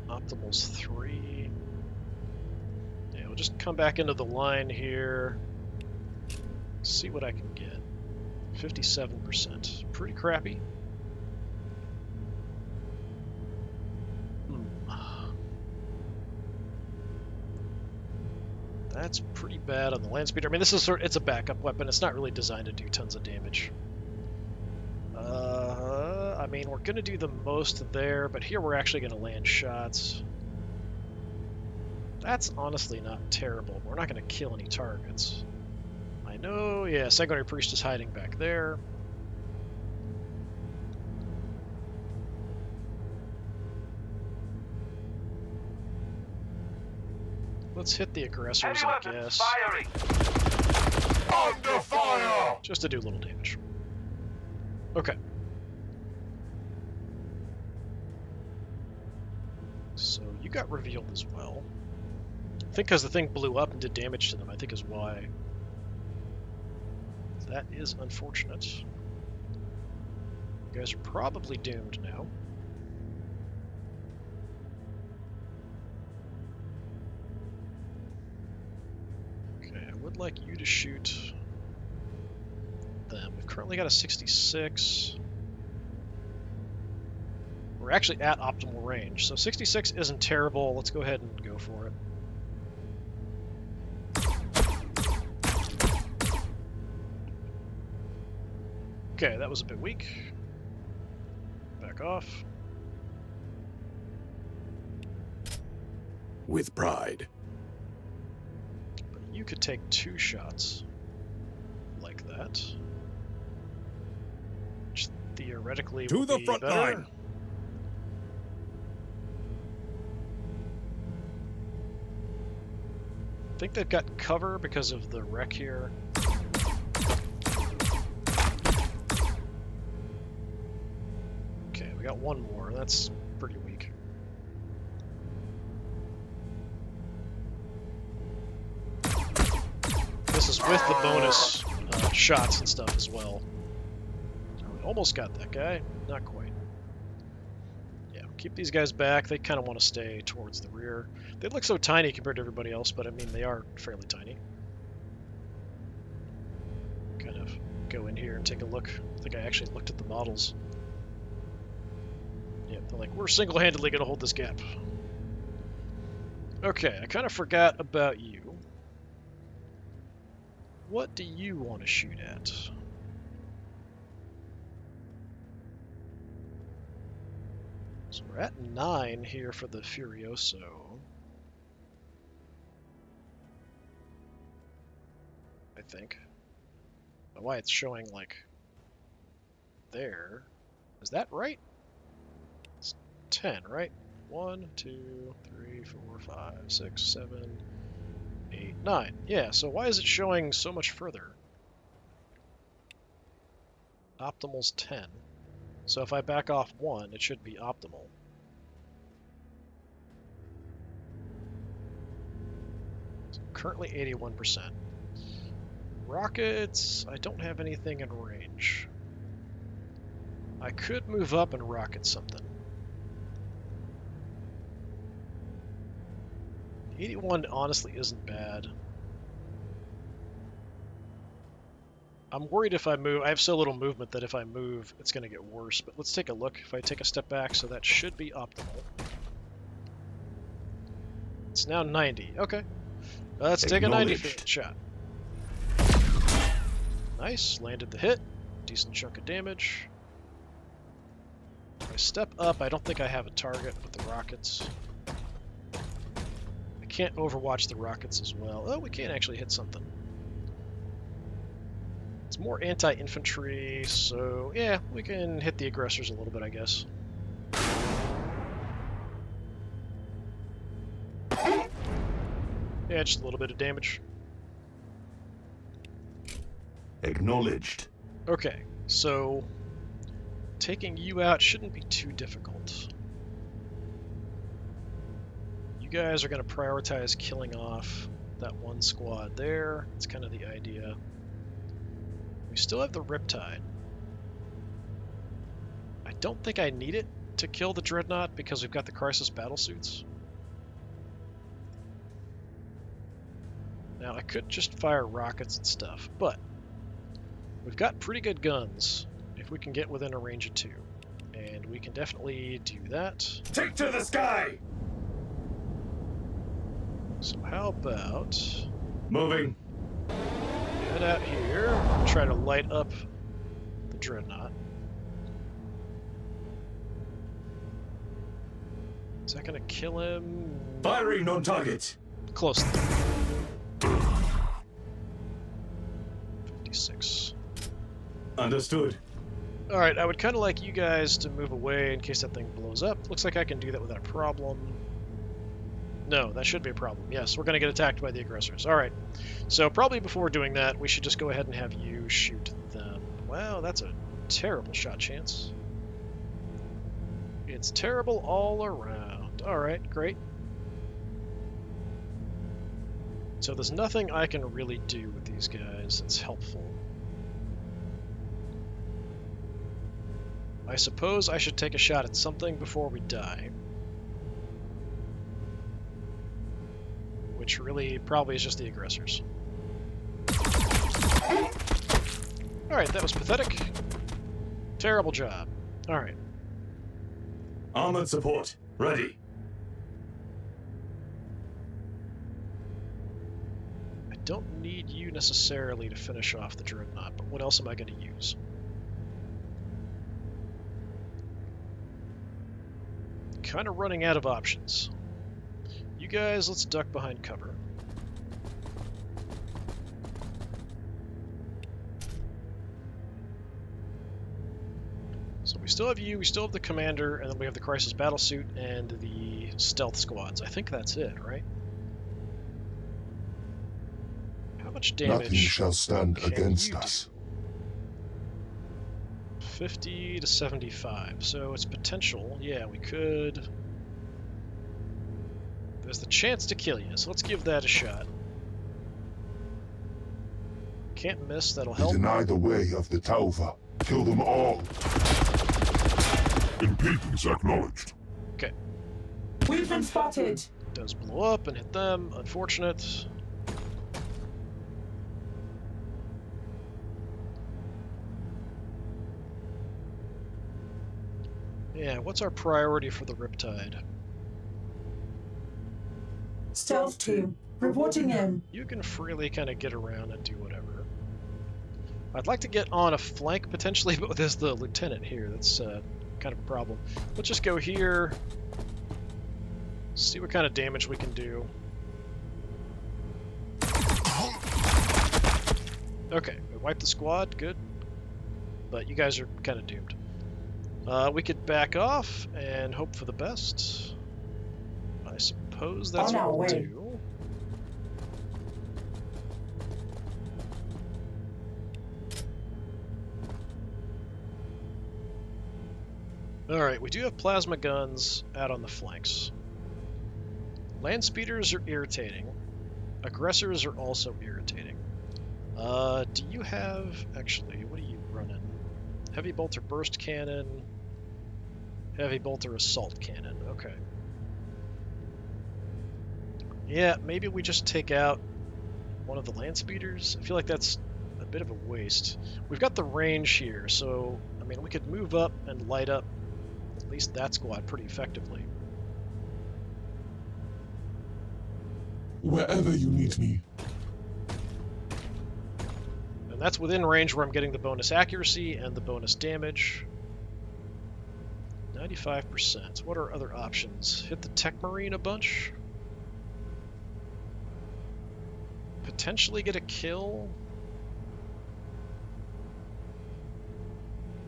Optimal's 3. Yeah, we'll just come back into the line here. See what I can get. 57%. Pretty crappy. That's pretty bad on the land speeder. I mean, this is it's a backup weapon. It's not really designed to do tons of damage. I mean, we're going to do the most there, but here we're actually going to land shots. That's honestly not terrible. We're not going to kill any targets. I know, yeah, Sanguinary Priest is hiding back there. Let's hit the aggressors, Heavy I weapons guess. firing. Under fire! Just to do a little damage. Okay. So you got revealed as well. I think because the thing blew up and did damage to them, I think is why. That is unfortunate. You guys are probably doomed now. Okay, I would like you to shoot them. We've currently got a 66. We're actually at optimal range, so 66 isn't terrible. Let's go ahead and go for it. Okay, that was a bit weak. Back off. With pride. But you could take 2 shots like that. Which theoretically To would the be front better. line. I think they've got cover because of the wreck here. Okay, we got one more. That's pretty weak. This is with the bonus shots and stuff as well. We almost got that guy. Not quite. Yeah, keep these guys back. They kind of want to stay towards the rear. They look so tiny compared to everybody else, but I mean, they are fairly tiny. Kind of go in here and take a look. I think I actually looked at the models. Yeah, they're like, we're single-handedly going to hold this gap. Okay, I kind of forgot about you. What do you want to shoot at? So we're at 9 here for the Furioso. I think. I don't know why it's showing like there. Is that right? It's 10, right? 1, 2, 3, 4, 5, 6, 7, 8, 9. Yeah, so why is it showing so much further? Optimal's 10. So if I back off 1, it should be optimal. So currently 81%. Rockets, I don't have anything in range. I could move up and rocket something. 81 honestly isn't bad. I'm worried if I move, I have so little movement that if I move, it's going to get worse. But let's take a look. If I take a step back, so that should be optimal. It's now 90. Okay. Let's take a 90 Acknowledged. shot. Nice. Landed the hit. Decent chunk of damage. If I step up, I don't think I have a target with the rockets. I can't overwatch the rockets as well. Oh, we can actually hit something. It's more anti-infantry, so yeah, we can hit the aggressors a little bit, I guess. Yeah, just a little bit of damage. Acknowledged. Okay, so taking you out shouldn't be too difficult. You guys are going to prioritize killing off that one squad there. That's kind of the idea. We still have the Riptide. I don't think I need it to kill the Dreadnought because we've got the Crisis battlesuits. Now, I could just fire rockets and stuff, but we've got pretty good guns if we can get within a range of 2. And we can definitely do that. Take to the sky! So how about Moving. Head out here. Try to light up the dreadnought. Is that gonna kill him? Firing on target. Close. 56. Understood. Alright, I would kind of like you guys to move away in case that thing blows up. Looks like I can do that without a problem. No, that should be a problem. Yes, we're going to get attacked by the aggressors. Alright, so probably before doing that, we should just go ahead and have you shoot them. Wow, that's a terrible shot chance. It's terrible all around. Alright, great. So there's nothing I can really do with these guys that's helpful. I suppose I should take a shot at something before we die. Which really probably is just the aggressors. Alright, that was pathetic. Terrible job. Alright. Armored support. Ready. I don't need you necessarily to finish off the dreadnought, but what else am I going to use? Kind of running out of options. You guys, let's duck behind cover. So we still have you, we still have the commander, and then we have the crisis battlesuit and the stealth squads. I think that's it, right? How much damage? Nothing shall stand can against you us. do? 50 to 75, so it's potential. Yeah, we could. There's the chance to kill you, so let's give that a shot. Can't miss, that'll We help. deny the way of the Tauva. Kill them all. Impedance acknowledged. Okay, We've been spotted. does blow up and hit them. Unfortunate. Yeah, what's our priority for the Riptide? Stealth team, reporting in. You can freely kind of get around and do whatever. I'd like to get on a flank potentially, but there's the lieutenant here. That's kind of a problem. Let's just go here. See what kind of damage we can do. Okay, we wiped the squad. Good. But you guys are kind of doomed. We could back off and hope for the best. I suppose that's On our what we'll way. do. Alright, we do have plasma guns out on the flanks. Land speeders are irritating. Aggressors are also irritating. Do you have... Actually, what are you running? Heavy bolter burst cannon. Heavy bolter assault cannon. Okay. Yeah, maybe we just take out one of the land speeders. I feel like that's a bit of a waste. We've got the range here, so, I mean, we could move up and light up at least that squad pretty effectively. Wherever you need me. And that's within range where I'm getting the bonus accuracy and the bonus damage. 95%. What are other options? Hit the Tech Marine a bunch? Potentially get a kill?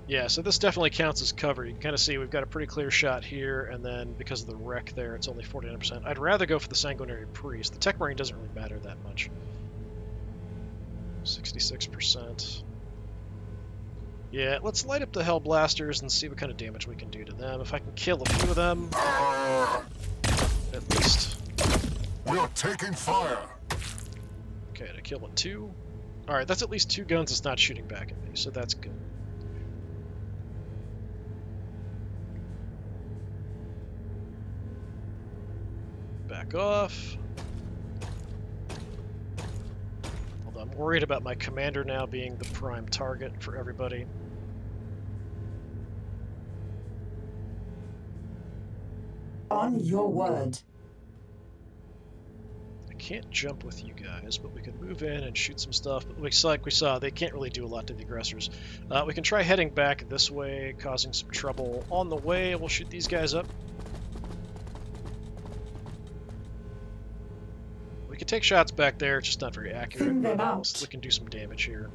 Yeah, so this definitely counts as cover. You can kind of see we've got a pretty clear shot here, and then because of the wreck there, it's only 49%. I'd rather go for the Sanguinary Priest. The Tech Marine doesn't really matter that much. 66%. Yeah, let's light up the Hellblasters and see what kind of damage we can do to them. If I can kill a few of them, at least. We're taking fire. Okay, I kill 2. Alright, that's at least 2 guns that's not shooting back at me, so that's good. Back off. Although I'm worried about my commander now being the prime target for everybody. On your word. I can't jump with you guys, but we can move in and shoot some stuff. But like we saw, they can't really do a lot to the aggressors. We can try heading back this way, causing some trouble. On the way, we'll shoot these guys up. We can take shots back there, it's just not very accurate. Thin them out. We can do some damage here.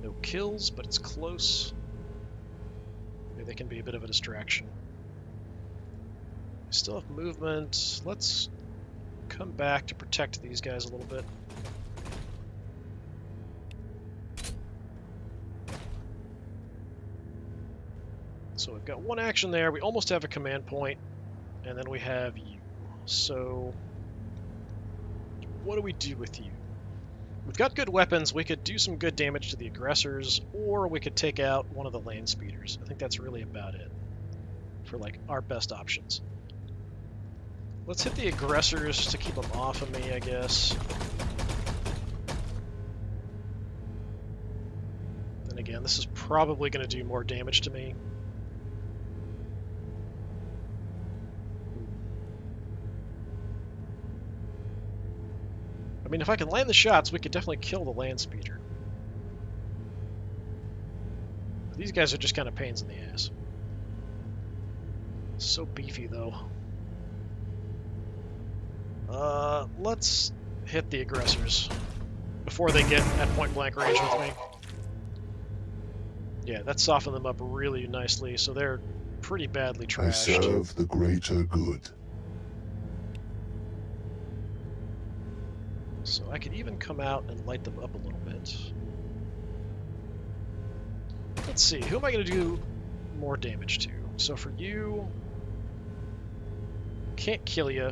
No kills, but it's close. Maybe they can be a bit of a distraction. We still have movement. Let's come back to protect these guys a little bit. So we've got one action there. We almost have a command point, and then we have you. So what do we do with you? We've got good weapons. We could do some good damage to the aggressors, or we could take out one of the land speeders. I think that's really about it for like our best options. Let's hit the aggressors to keep them off of me, I guess. Then again, this is probably going to do more damage to me. I mean, if I can land the shots, we could definitely kill the land speeder. These guys are just kind of pains in the ass. So beefy, though. Let's hit the aggressors before they get at point-blank range with me. Yeah, that softened them up really nicely, so they're pretty badly I trashed. serve the greater good. So I could even come out and light them up a little bit. Let's see, who am I going to do more damage to? So for you, can't kill you.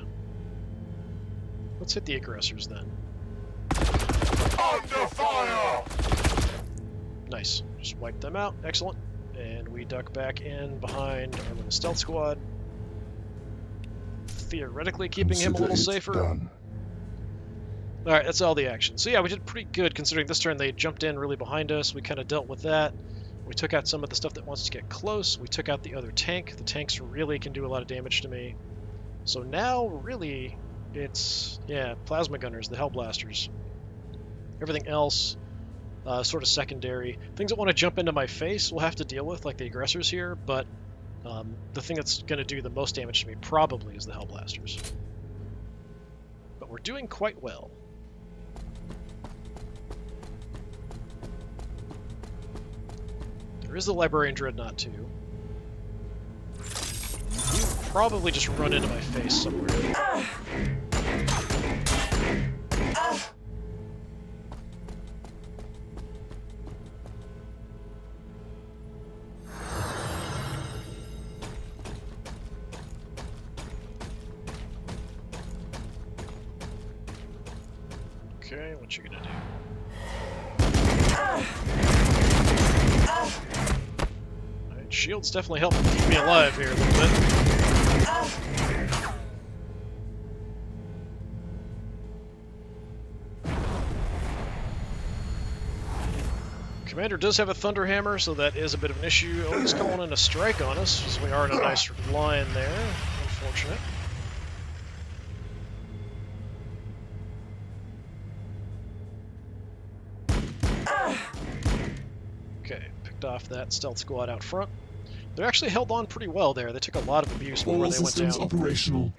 Let's hit the aggressors then. Under fire! Nice. Just wipe them out. Excellent. And we duck back in behind our little stealth squad. Theoretically keeping him a little safer. Done. Alright, that's all the action. So yeah, we did pretty good considering this turn they jumped in really behind us. We kind of dealt with that. We took out some of the stuff that wants to get close. We took out the other tank. The tanks really can do a lot of damage to me. So now, really, it's, yeah, plasma gunners, the Hellblasters. Everything else, sort of secondary. Things that want to jump into my face we'll have to deal with, like the aggressors here, but the thing that's going to do the most damage to me probably is the Hellblasters. But we're doing quite well. There is the Librarian Dreadnought too. You probably just run into my face somewhere. Okay, what you gonna do? Alright, shields definitely help keep me alive here a little bit. Commander does have a Thunderhammer, so that is a bit of an issue. Oh, he's calling in a strike on us, as we are in a nice line there. Unfortunate. Okay, picked off that stealth squad out front. They actually held on pretty well there. They took a lot of abuse before All they went down. systems operational.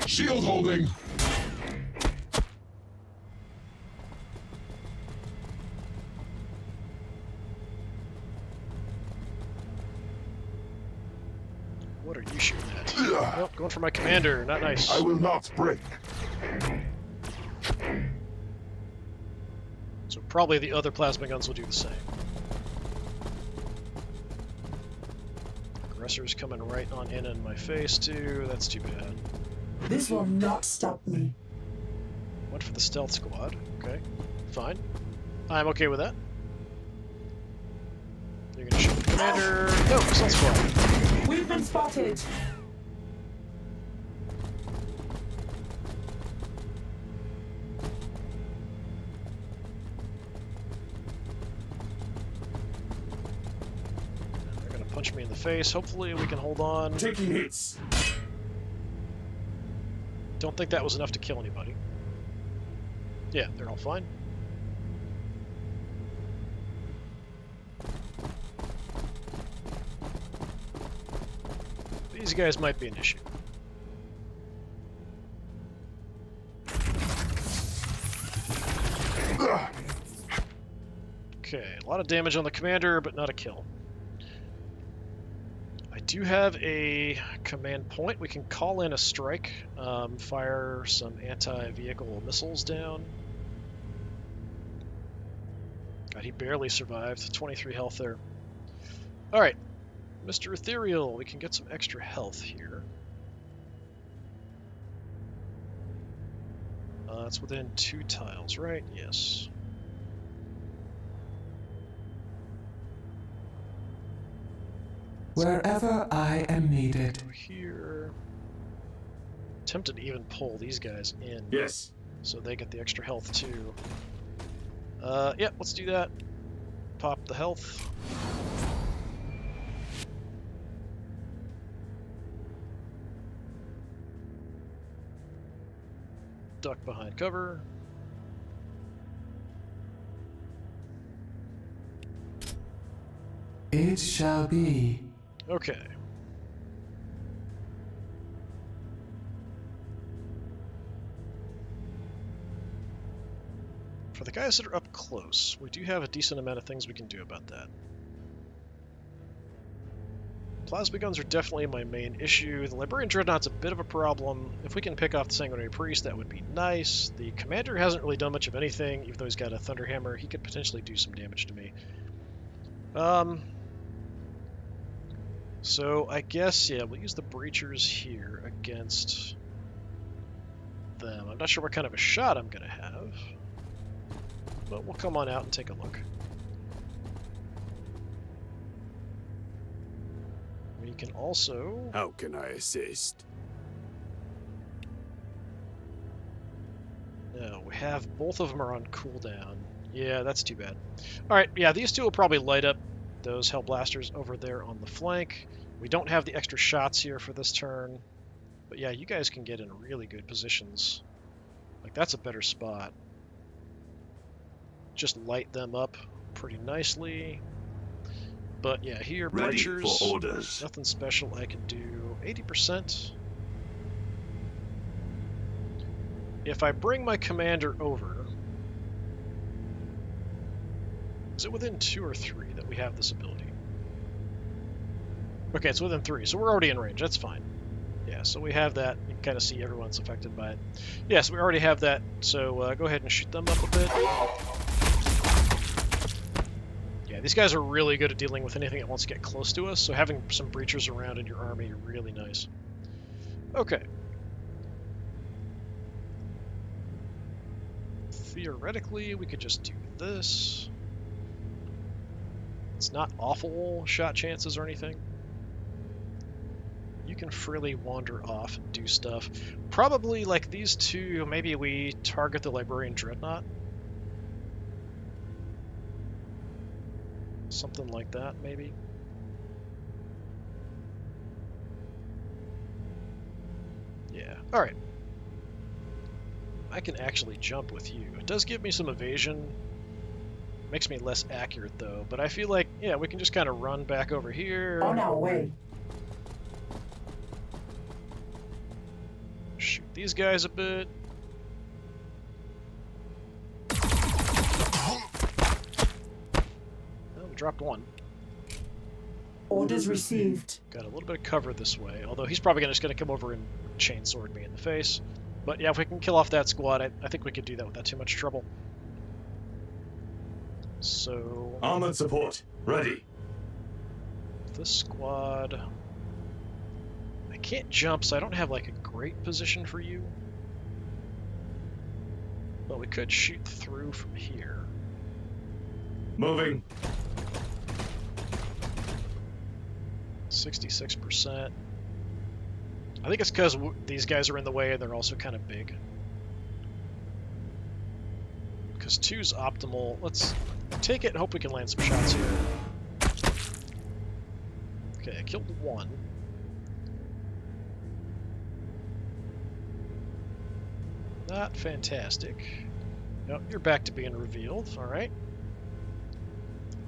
Shield holding. What are you shooting at? Oh, going for my commander. Not nice. I will not break. So probably the other plasma guns will do the same. Aggressors coming right on in my face too. That's too bad. This will not stop me. Went for the stealth squad. Okay, fine. I'm okay with that. You're gonna shoot the commander. No, stealth squad. We've been spotted. punch me in the face. Hopefully we can hold on. Taking hits. Don't think that was enough to kill anybody. Yeah, they're all fine. These guys might be an issue. Okay, a lot of damage on the commander, but not a kill. I do have a command point. We can call in a strike, fire some anti-vehicle missiles down. God, he barely survived. 23 health there. Alright, Mr. Ethereal, we can get some extra health here. It's within 2 tiles, right? Yes. Wherever I am needed. Over here. Tempted to even pull these guys in. Yes. So they get the extra health too. Yeah, let's do that. Pop the health. Duck behind cover. It shall be. Okay. For the guys that are up close, we do have a decent amount of things we can do about that. Plasma guns are definitely my main issue. The Librarian Dreadnought's a bit of a problem. If we can pick off the Sanguinary Priest, that would be nice. The Commander hasn't really done much of anything, even though he's got a Thunderhammer. He could potentially do some damage to me. So I guess, yeah, we'll use the Breachers here against them. I'm not sure what kind of a shot I'm going to have, but we'll come on out and take a look. We can also... How can I assist? No, we have both of them are on cooldown. Yeah, that's too bad. Alright, yeah, these two will probably light up those Hellblasters over there on the flank. We don't have the extra shots here for this turn. But yeah, you guys can get in really good positions. Like, that's a better spot. Just light them up pretty nicely. But yeah, here, Ready Breachers, for orders. nothing special I can do. 80%. If I bring my commander over, is it within 2 or 3 that we have this ability? Okay, it's within 3, so we're already in range. That's fine. Yeah, so we have that. You can kind of see everyone's affected by it. Yeah, so we already have that, so go ahead and shoot them up a bit. Yeah, these guys are really good at dealing with anything that wants to get close to us, so having some Breachers around in your army are really nice. Okay. Theoretically, we could just do this. It's not awful shot chances or anything. You can freely wander off and do stuff. Probably like these two, maybe we target the Librarian Dreadnought. Something like that, maybe. Yeah, alright. I can actually jump with you. It does give me some evasion. Makes me less accurate though, but I feel like, yeah, we can just kind of run back over here. On our way. Shoot these guys a bit. Oh, we dropped one. Orders received. Got a little bit of cover this way, although he's probably just going to come over and chainsword me in the face. But yeah, if we can kill off that squad, I think we could do that without too much trouble. So... Armored support, ready. this squad... I can't jump, so I don't have like a great position for you. But we could shoot through from here. Moving. 66%. I think it's because these guys are in the way and they're also kind of big. Because 2's optimal. Let's take it and hope we can land some shots here. Okay, I killed one. Not fantastic. Nope, you're back to being revealed. Alright.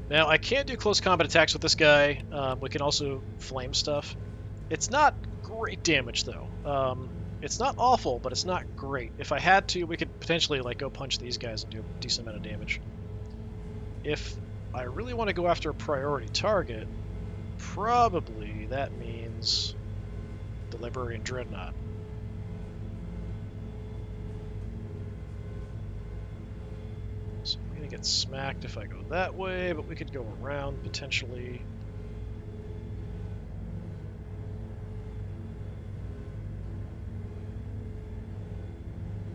Now, I can do close combat attacks with this guy. We can also flame stuff. It's not great damage, though. It's not awful, but it's not great. If I had to, we could potentially like go punch these guys and do a decent amount of damage. If I really want to go after a priority target, probably that means the Librarian Dreadnought. So I'm going to get smacked if I go that way, but we could go around potentially.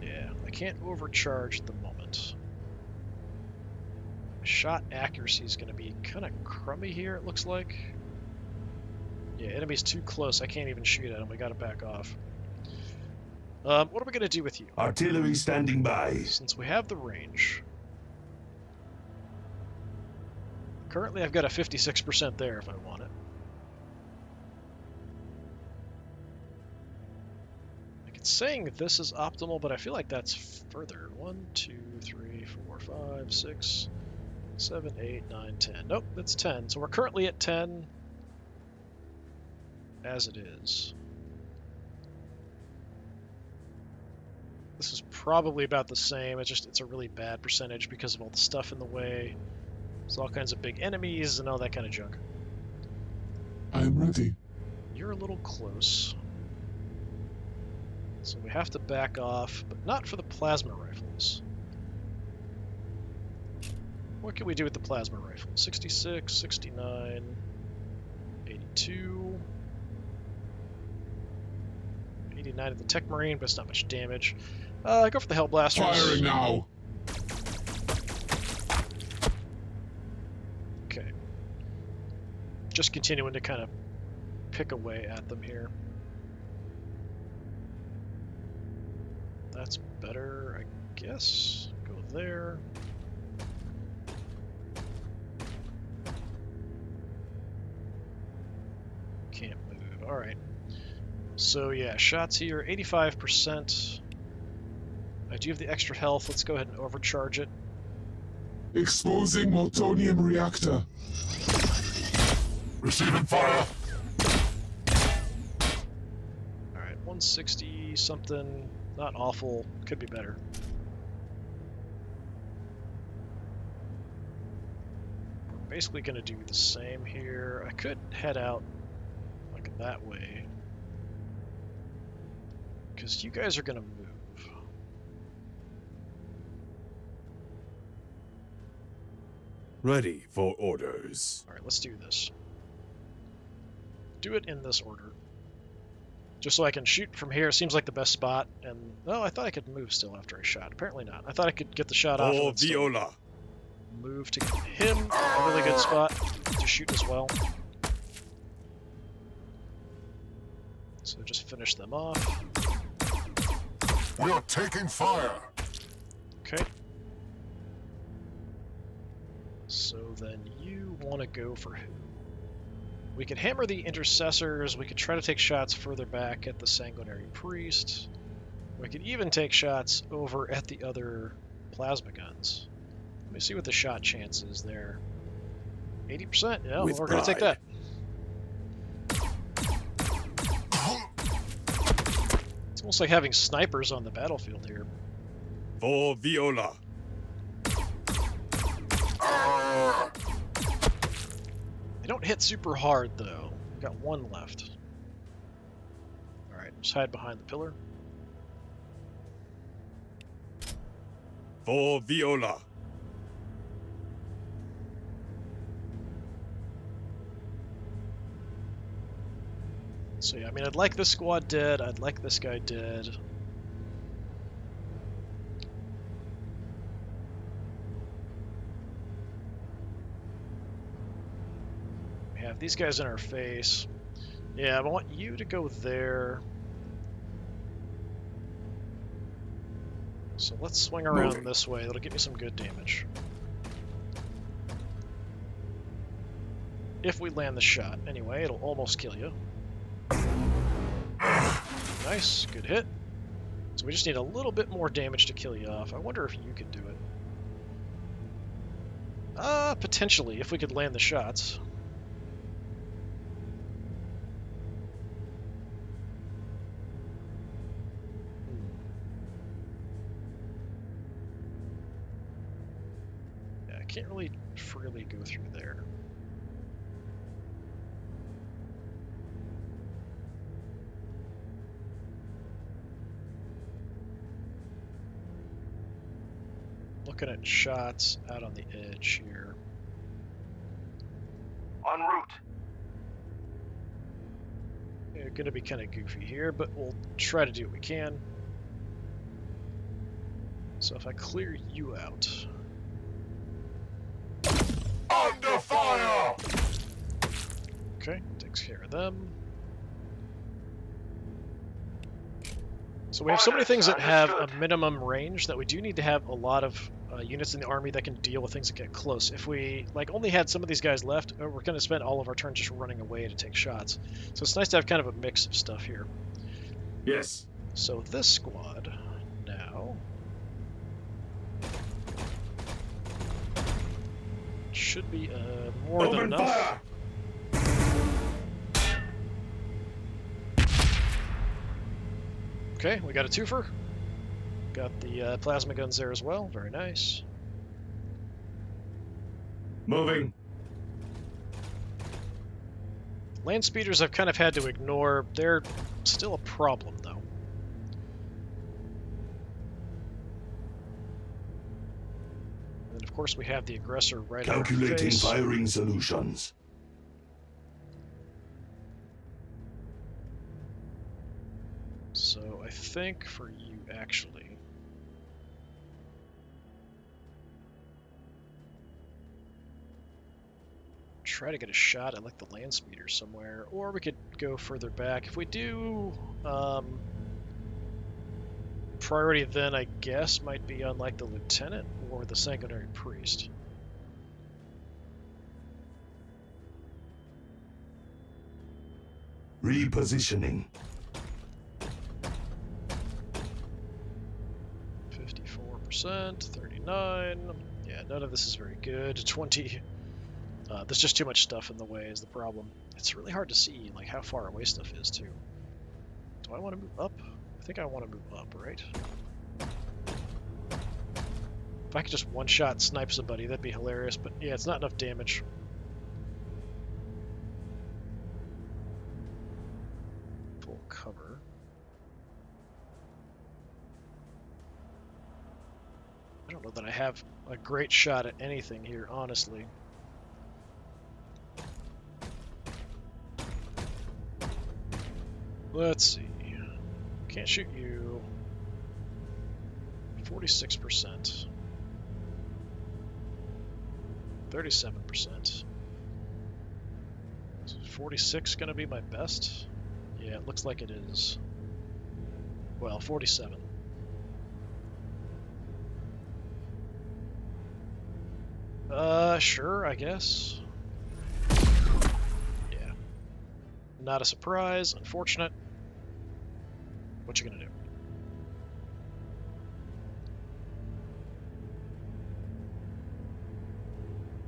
Yeah, I can't overcharge at the moment. Shot accuracy is going to be kind of crummy here, it looks like. Yeah, enemy's too close. I can't even shoot at him. We got to back off. What are we going to do with you? Artillery standing by. Since we have the range. Currently, I've got a 56% there if I want it. Like, it's saying this is optimal, but I feel like that's further. 1, 2, 3, 4, 5, 6, 7, 8, 9, 10. Nope, that's 10. So we're currently at 10 as it is. This is probably about the same. It's a really bad percentage because of all the stuff in the way. There's all kinds of big enemies and all that kind of junk. I'm ready. You're a little close. So we have to back off, but not for the plasma rifles. What can we do with the plasma rifle? 66, 69, 82, 89 at the Tech Marine, but it's not much damage. Go for the Hellblasters. Firing now. Okay. Just continuing to kind of pick away at them here. That's better, I guess. Go there. Can't move. Alright. So yeah, shots here, 85%. I do have the extra health. Let's go ahead and overcharge it. Exposing Multonium reactor. Receiving fire. Alright, 160 something. Not awful. Could be better. We're basically going to do the same here. I could head out like that way. Because you guys are going to move. Ready for orders. Alright, let's do this. Do it in this order. Just so I can shoot from here. Seems like the best spot. And, well, I thought I could move still after I shot. Apparently not. I thought I could get the shot off. For And still Viola. move to get him. A really good spot to shoot as well. So just finish them off. We are taking fire. Okay. So then you want to go for who? We could hammer the intercessors. We could try to take shots further back at the sanguinary priest. We could even take shots over at the other plasma guns. Let me see what the shot chance is there. 80%? Yeah, With we're going to take that. It's almost like having snipers on the battlefield here. For Viola. They don't hit super hard, though. We've got one left. Alright, just hide behind the pillar. For Viola. So yeah, I mean, I'd like this squad dead. I'd like this guy dead. We have these guys in our face. Yeah, I want you to go there. So let's swing around this way. That'll get me some good damage. if we land the shot. Anyway, it'll almost kill you. Nice, good hit. So we just need a little bit more damage to kill you off. I wonder if you could do it. Potentially, if we could land the shots. Yeah, I can't really freely go through there. Looking at shots out on the edge here. En route. They're going to be kind of goofy here, but we'll try to do what we can. So if I clear you out... Under fire! Okay, takes care of them. So we have so many things that have a minimum range that we do need to have a lot of units in the army that can deal with things that get close. If we only had some of these guys left, we're going to spend all of our turn just running away to take shots. So it's nice to have kind of a mix of stuff here. Yes. So this squad now should be more than Open enough. fire! Okay, we got a twofer. Got the plasma guns there as well. Very nice. Moving. Land speeders I've kind of had to ignore. They're still a problem, though. And of course we have the aggressor right in our Calculating face. firing solutions. So I think for you, actually... try to get a shot at, like, the land speeder somewhere. Or we could go further back. If we do... priority then, I guess, might be on, like, the lieutenant or the sanguinary priest. Repositioning. 54%, 39. Yeah, none of this is very good. 20. There's just too much stuff in the way is the problem. It's really hard to see, like, how far away stuff is, too. Do I want to move up? I think I want to move up, right? If I could just one-shot snipe somebody, that'd be hilarious, but yeah, it's not enough damage. Full cover. I don't know that I have a great shot at anything here, honestly. Let's see. Can't shoot you. 46%. 37%. Is 46 going to be my best? Yeah, it looks like it is. Well, 47. Sure, I guess. Yeah. Not a surprise, unfortunate. What you gonna do?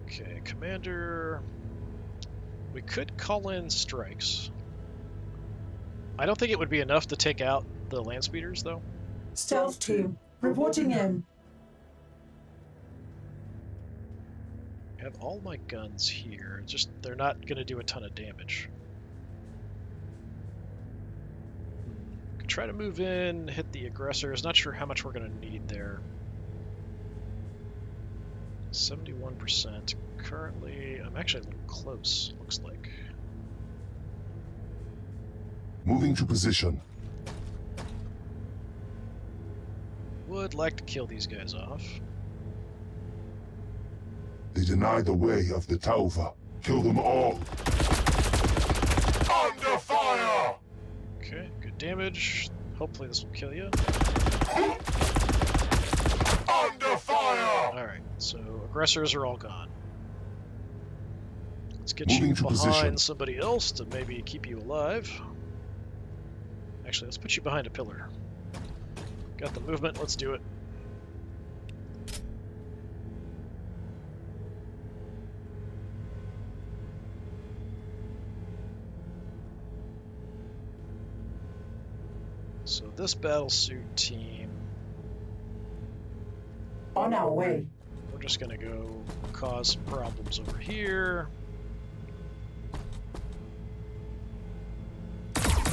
Okay, commander. We could call in strikes. I don't think it would be enough to take out the land speeders, though. Stealth team, reporting in. I have all my guns here. Just they're not gonna do a ton of damage. Could try to move in, hit the aggressors. Not sure how much we're gonna need there. 71%. Currently, I'm actually a little close, looks like. Moving to position. Would like to kill these guys off. They deny the way of the Taufa. Kill them all. Under fire! Okay, good damage. Hopefully this will kill you. Under fire! Alright, so aggressors are all gone. Let's get Moving you to behind position. somebody else to maybe keep you alive. Actually, let's put you behind a pillar. Got the movement, let's do it. So this battlesuit team, On our way. we're just gonna go cause some problems over here.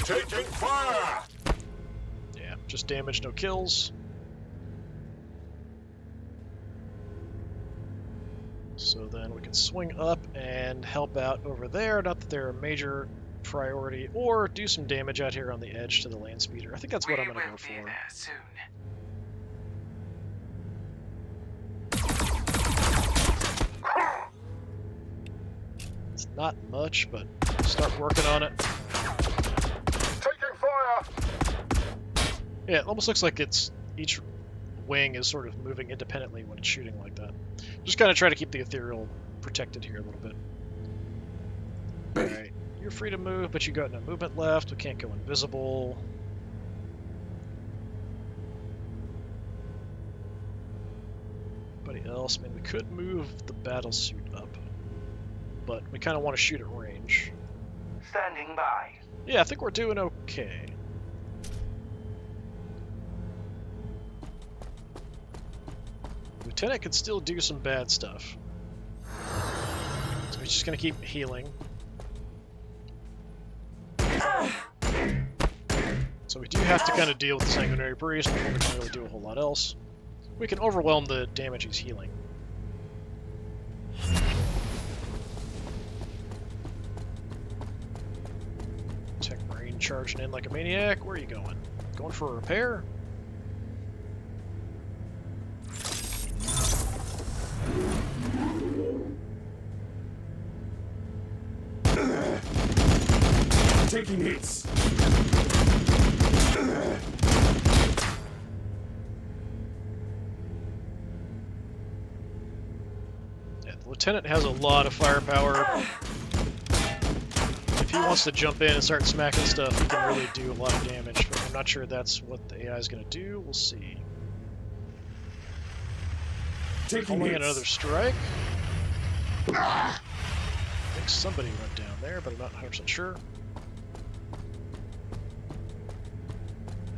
Taking fire! Yeah, just damage, no kills. So then we can swing up and help out over there. Not that they're a major priority, or do some damage out here on the edge to the land speeder. I think that's what I'm going to go We will be for. there soon. It's not much, but start working on it. Taking fire! Yeah, it almost looks like it's each wing is sort of moving independently when it's shooting like that. Just kind of try to keep the ethereal protected here a little bit. Alright, you're free to move, but you got no movement left. We can't go invisible. Anybody else? I mean, we could move the battlesuit up, but we kind of want to shoot at range. Standing by. Yeah, I think we're doing okay. Lieutenant can still do some bad stuff. So he's just going to keep healing. So we do have to kind of deal with the Sanguinary Priest before we can really do a whole lot else. We can overwhelm the damage he's healing. Tech Marine charging in like a maniac. Where are you going? Going for a repair? Taking hits. Yeah, the Lieutenant has a lot of firepower. If he wants to jump in and start smacking stuff, he can really do a lot of damage, but I'm not sure that's what the AI is going to do. We'll see. Taking Pulling hits. another strike. I think somebody went down there, but I'm not 100% sure.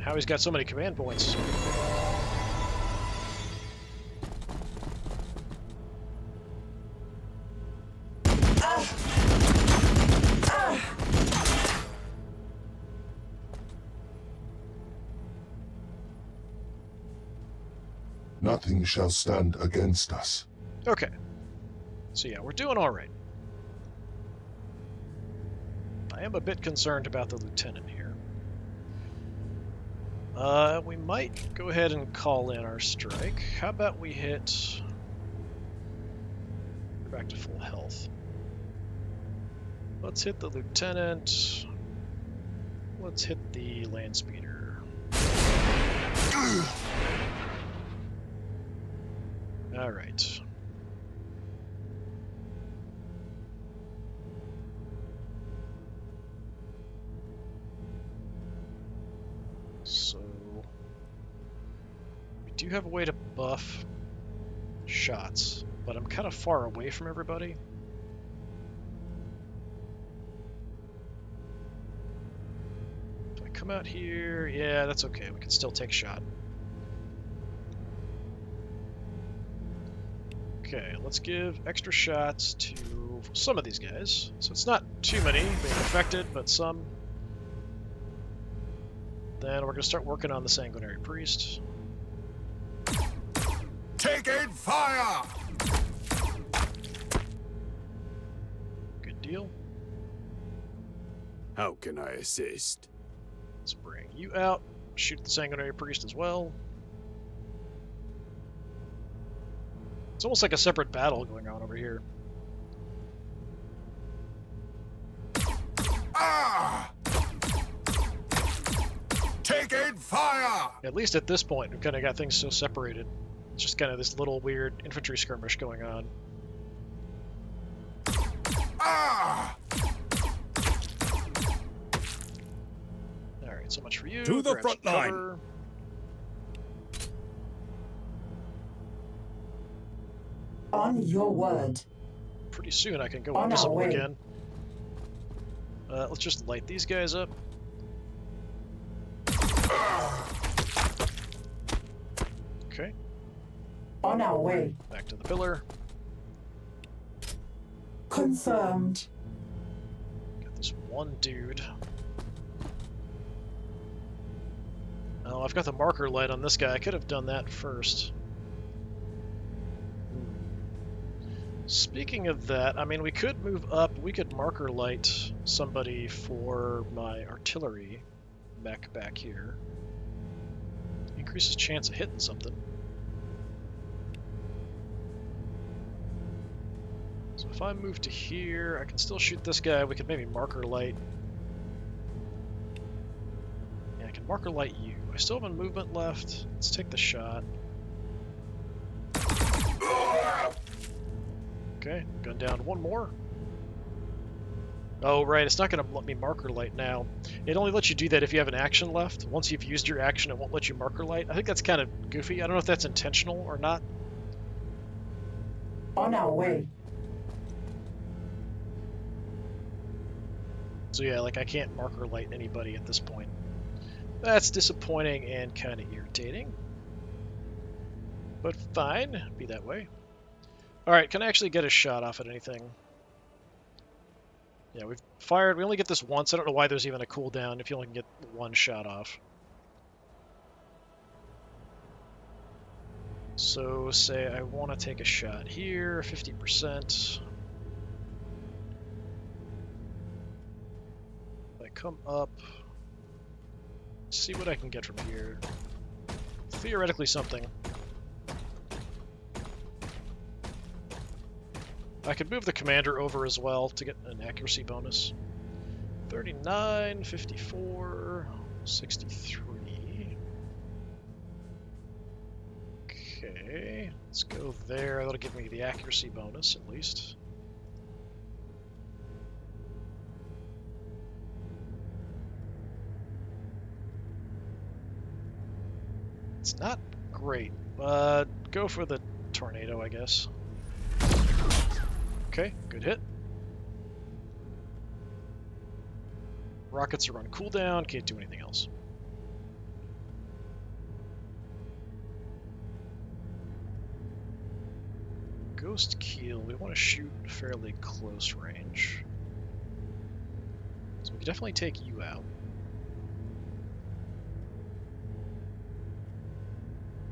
How he's got so many command points. Nothing shall stand against us. Okay. So yeah, we're doing alright. I am a bit concerned about the Lieutenant here. We might go ahead and call in our strike. How about we hit... We're back to full health. Let's hit the Lieutenant. Let's hit the land speeder. Alright. So... we do have a way to buff shots, but I'm kind of far away from everybody. If I come out here, yeah, that's okay. We can still take a shot. Okay, let's give extra shots to some of these guys. So it's not too many being affected, but some. Then we're going to start working on the Sanguinary Priest. Taking fire! Good deal. How can I assist? Let's bring you out. Shoot the Sanguinary Priest as well. It's almost like a separate battle going on over here. Ah! Taking fire! At least at this point, we've kind of got things so separated. It's just kind of this little weird infantry skirmish going on. Ah! Alright, so much for you. To the Grab front some line. cover. On your word. Pretty soon I can go On our invisible way. again. Let's just light these guys up. Okay, On our way. back to the pillar. Confirmed. Got this one dude. Oh, I've got the marker light on this guy. I could have done that first. Speaking of that, I mean, we could move up. We could marker light somebody for my artillery back here. Increases chance of hitting something. So if I move to here, I can still shoot this guy. We could maybe marker light. Yeah, I can marker light you. I still have a movement left. Let's take the shot. Okay, gun down one more. Oh, right, it's not going to let me marker light now. It only lets you do that if you have an action left. Once you've used your action, it won't let you marker light. I think that's kind of goofy. I don't know if that's intentional or not. On our way. So yeah, like I can't marker light anybody at this point. That's disappointing and kind of irritating. But fine, be that way. Alright, can I actually get a shot off at anything? Yeah, we've fired. We only get this once. I don't know why there's even a cooldown if you only can get one shot off. So, say I want to take a shot here, 50%. If I come up, see what I can get from here. Theoretically something. I could move the commander over as well to get an accuracy bonus. 39, 54, 63. Okay, let's go there. That'll give me the accuracy bonus at least. It's not great, but go for the tornado, I guess. Okay, good hit. Rockets are on cooldown, can't do anything else. Ghost Keel, we want to shoot fairly close range. So we can definitely take you out.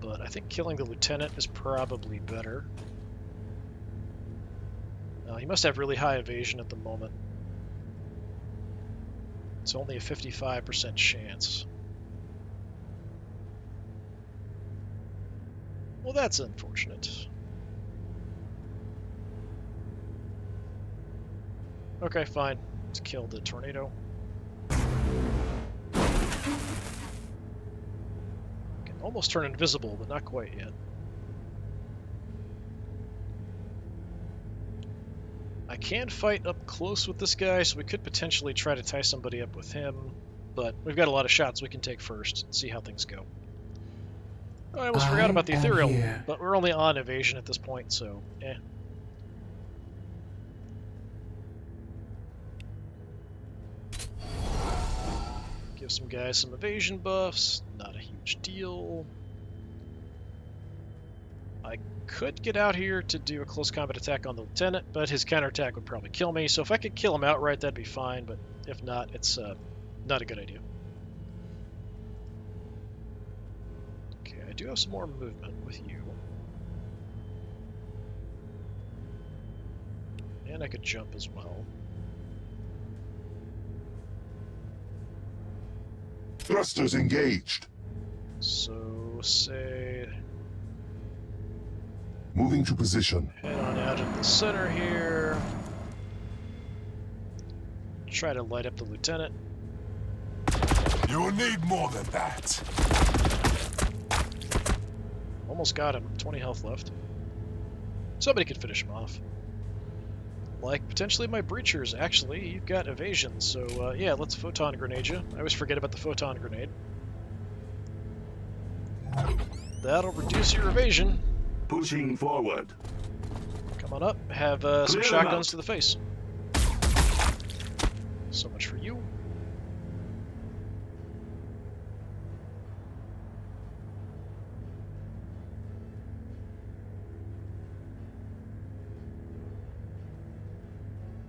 But I think killing the lieutenant is probably better. He must have really high evasion at the moment. It's only a 55% chance. Well, that's unfortunate. Okay, fine. Let's kill the tornado. Can almost turn invisible, but not quite yet. I can fight up close with this guy, so we could potentially try to tie somebody up with him, but we've got a lot of shots we can take first and see how things go. Oh, I almost forgot about the am ethereal, here. but we're only on evasion at this point, so eh. Give some guys some evasion buffs, not a huge deal. I could get out here to do a close combat attack on the lieutenant, but his counterattack would probably kill me, so if I could kill him outright, that'd be fine, but if not, it's not a good idea. Okay, I do have some more movement with you. And I could jump as well. Thrusters engaged. So, say, Moving to position. head on out of the center here. Try to light up the lieutenant. You will need more than that. Almost got him. 20 health left. Somebody could finish him off. like potentially my breachers. Actually, you've got evasion, so yeah, let's photon grenade you. I always forget about the photon grenade. That'll reduce your evasion. Pushing forward. Come on up, have some Clear shotguns out. to the face. So much for you.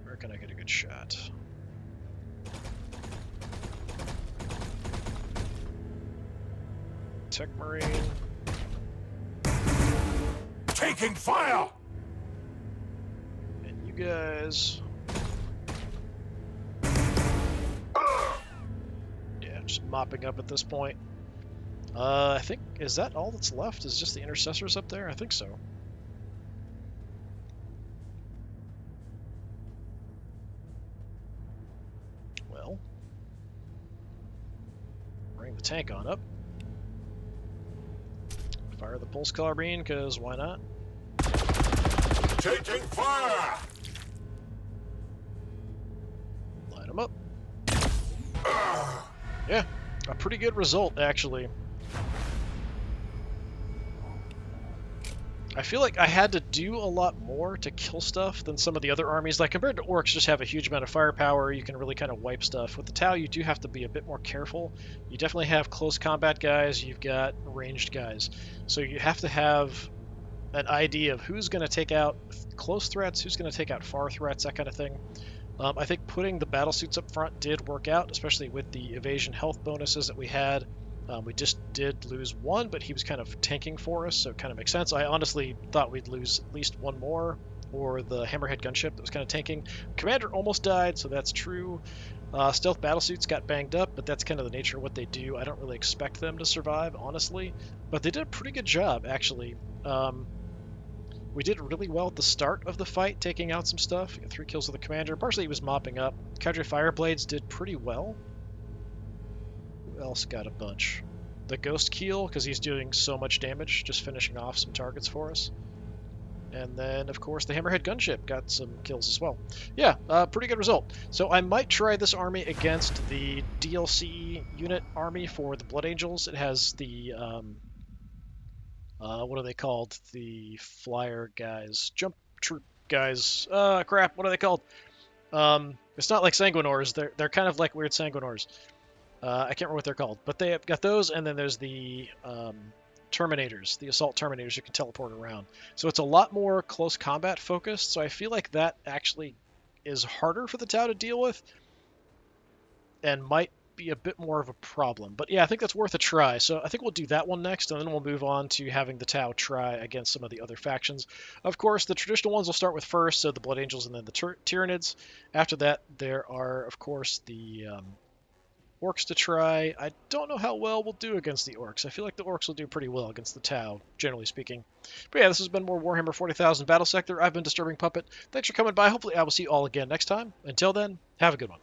Where can I get a good shot? Tech Marine. Taking fire! And you guys. Yeah, just mopping up at this point. I think, is that all that's left? Is just the intercessors up there? I think so. Well, bring the tank on up. Fire the pulse carbine, because why not? Taking fire! Line them up. Yeah, a pretty good result, actually. I feel like I had to do a lot more to kill stuff than some of the other armies. Like, compared to orcs, just have a huge amount of firepower. You can really kind of wipe stuff. With the Tau, you do have to be a bit more careful. You definitely have close combat guys. You've got ranged guys. So you have to have an idea of who's going to take out close threats, who's going to take out far threats, that kind of thing. I think putting the battle suits up front did work out, especially with the evasion health bonuses that we had. We just did lose one, but he was kind of tanking for us, so it kind of makes sense. I honestly thought we'd lose at least one more, or the Hammerhead gunship that was kind of tanking. Commander almost died, so that's true. Stealth battlesuits got banged up, but that's kind of the nature of what they do. I don't really expect them to survive, honestly, but they did a pretty good job, actually. We did really well at the start of the fight, taking out some stuff. We got 3 kills with the commander. Partially he was mopping up. Cadre Fireblades did pretty well. Who else got a bunch? The Ghost Keel, because he's doing so much damage, just finishing off some targets for us. And then, of course, the Hammerhead gunship got some kills as well. Yeah, pretty good result. So I might try this army against the DLC unit army for the Blood Angels. It has the, what are they called? The flyer guys. Jump troop guys. Crap, what are they called? It's not like Sanguinors. They're kind of like weird Sanguinors. I can't remember what they're called, but they have got those, and then there's the Terminators, the Assault Terminators who can teleport around. So it's a lot more close combat focused, so I feel like that actually is harder for the Tau to deal with, and might be a bit more of a problem. But yeah, I think that's worth a try, so I think we'll do that one next, and then we'll move on to having the Tau try against some of the other factions. Of course, the traditional ones will start with first, so the Blood Angels and then the Tyranids. After that, there are, of course, the Orcs to try. I don't know how well we'll do against the Orcs. I feel like the Orcs will do pretty well against the Tau, generally speaking. But yeah, this has been more Warhammer 40,000 Battlesector. I've been Disturbing Puppet. Thanks for coming by. Hopefully I will see you all again next time. Until then, have a good one.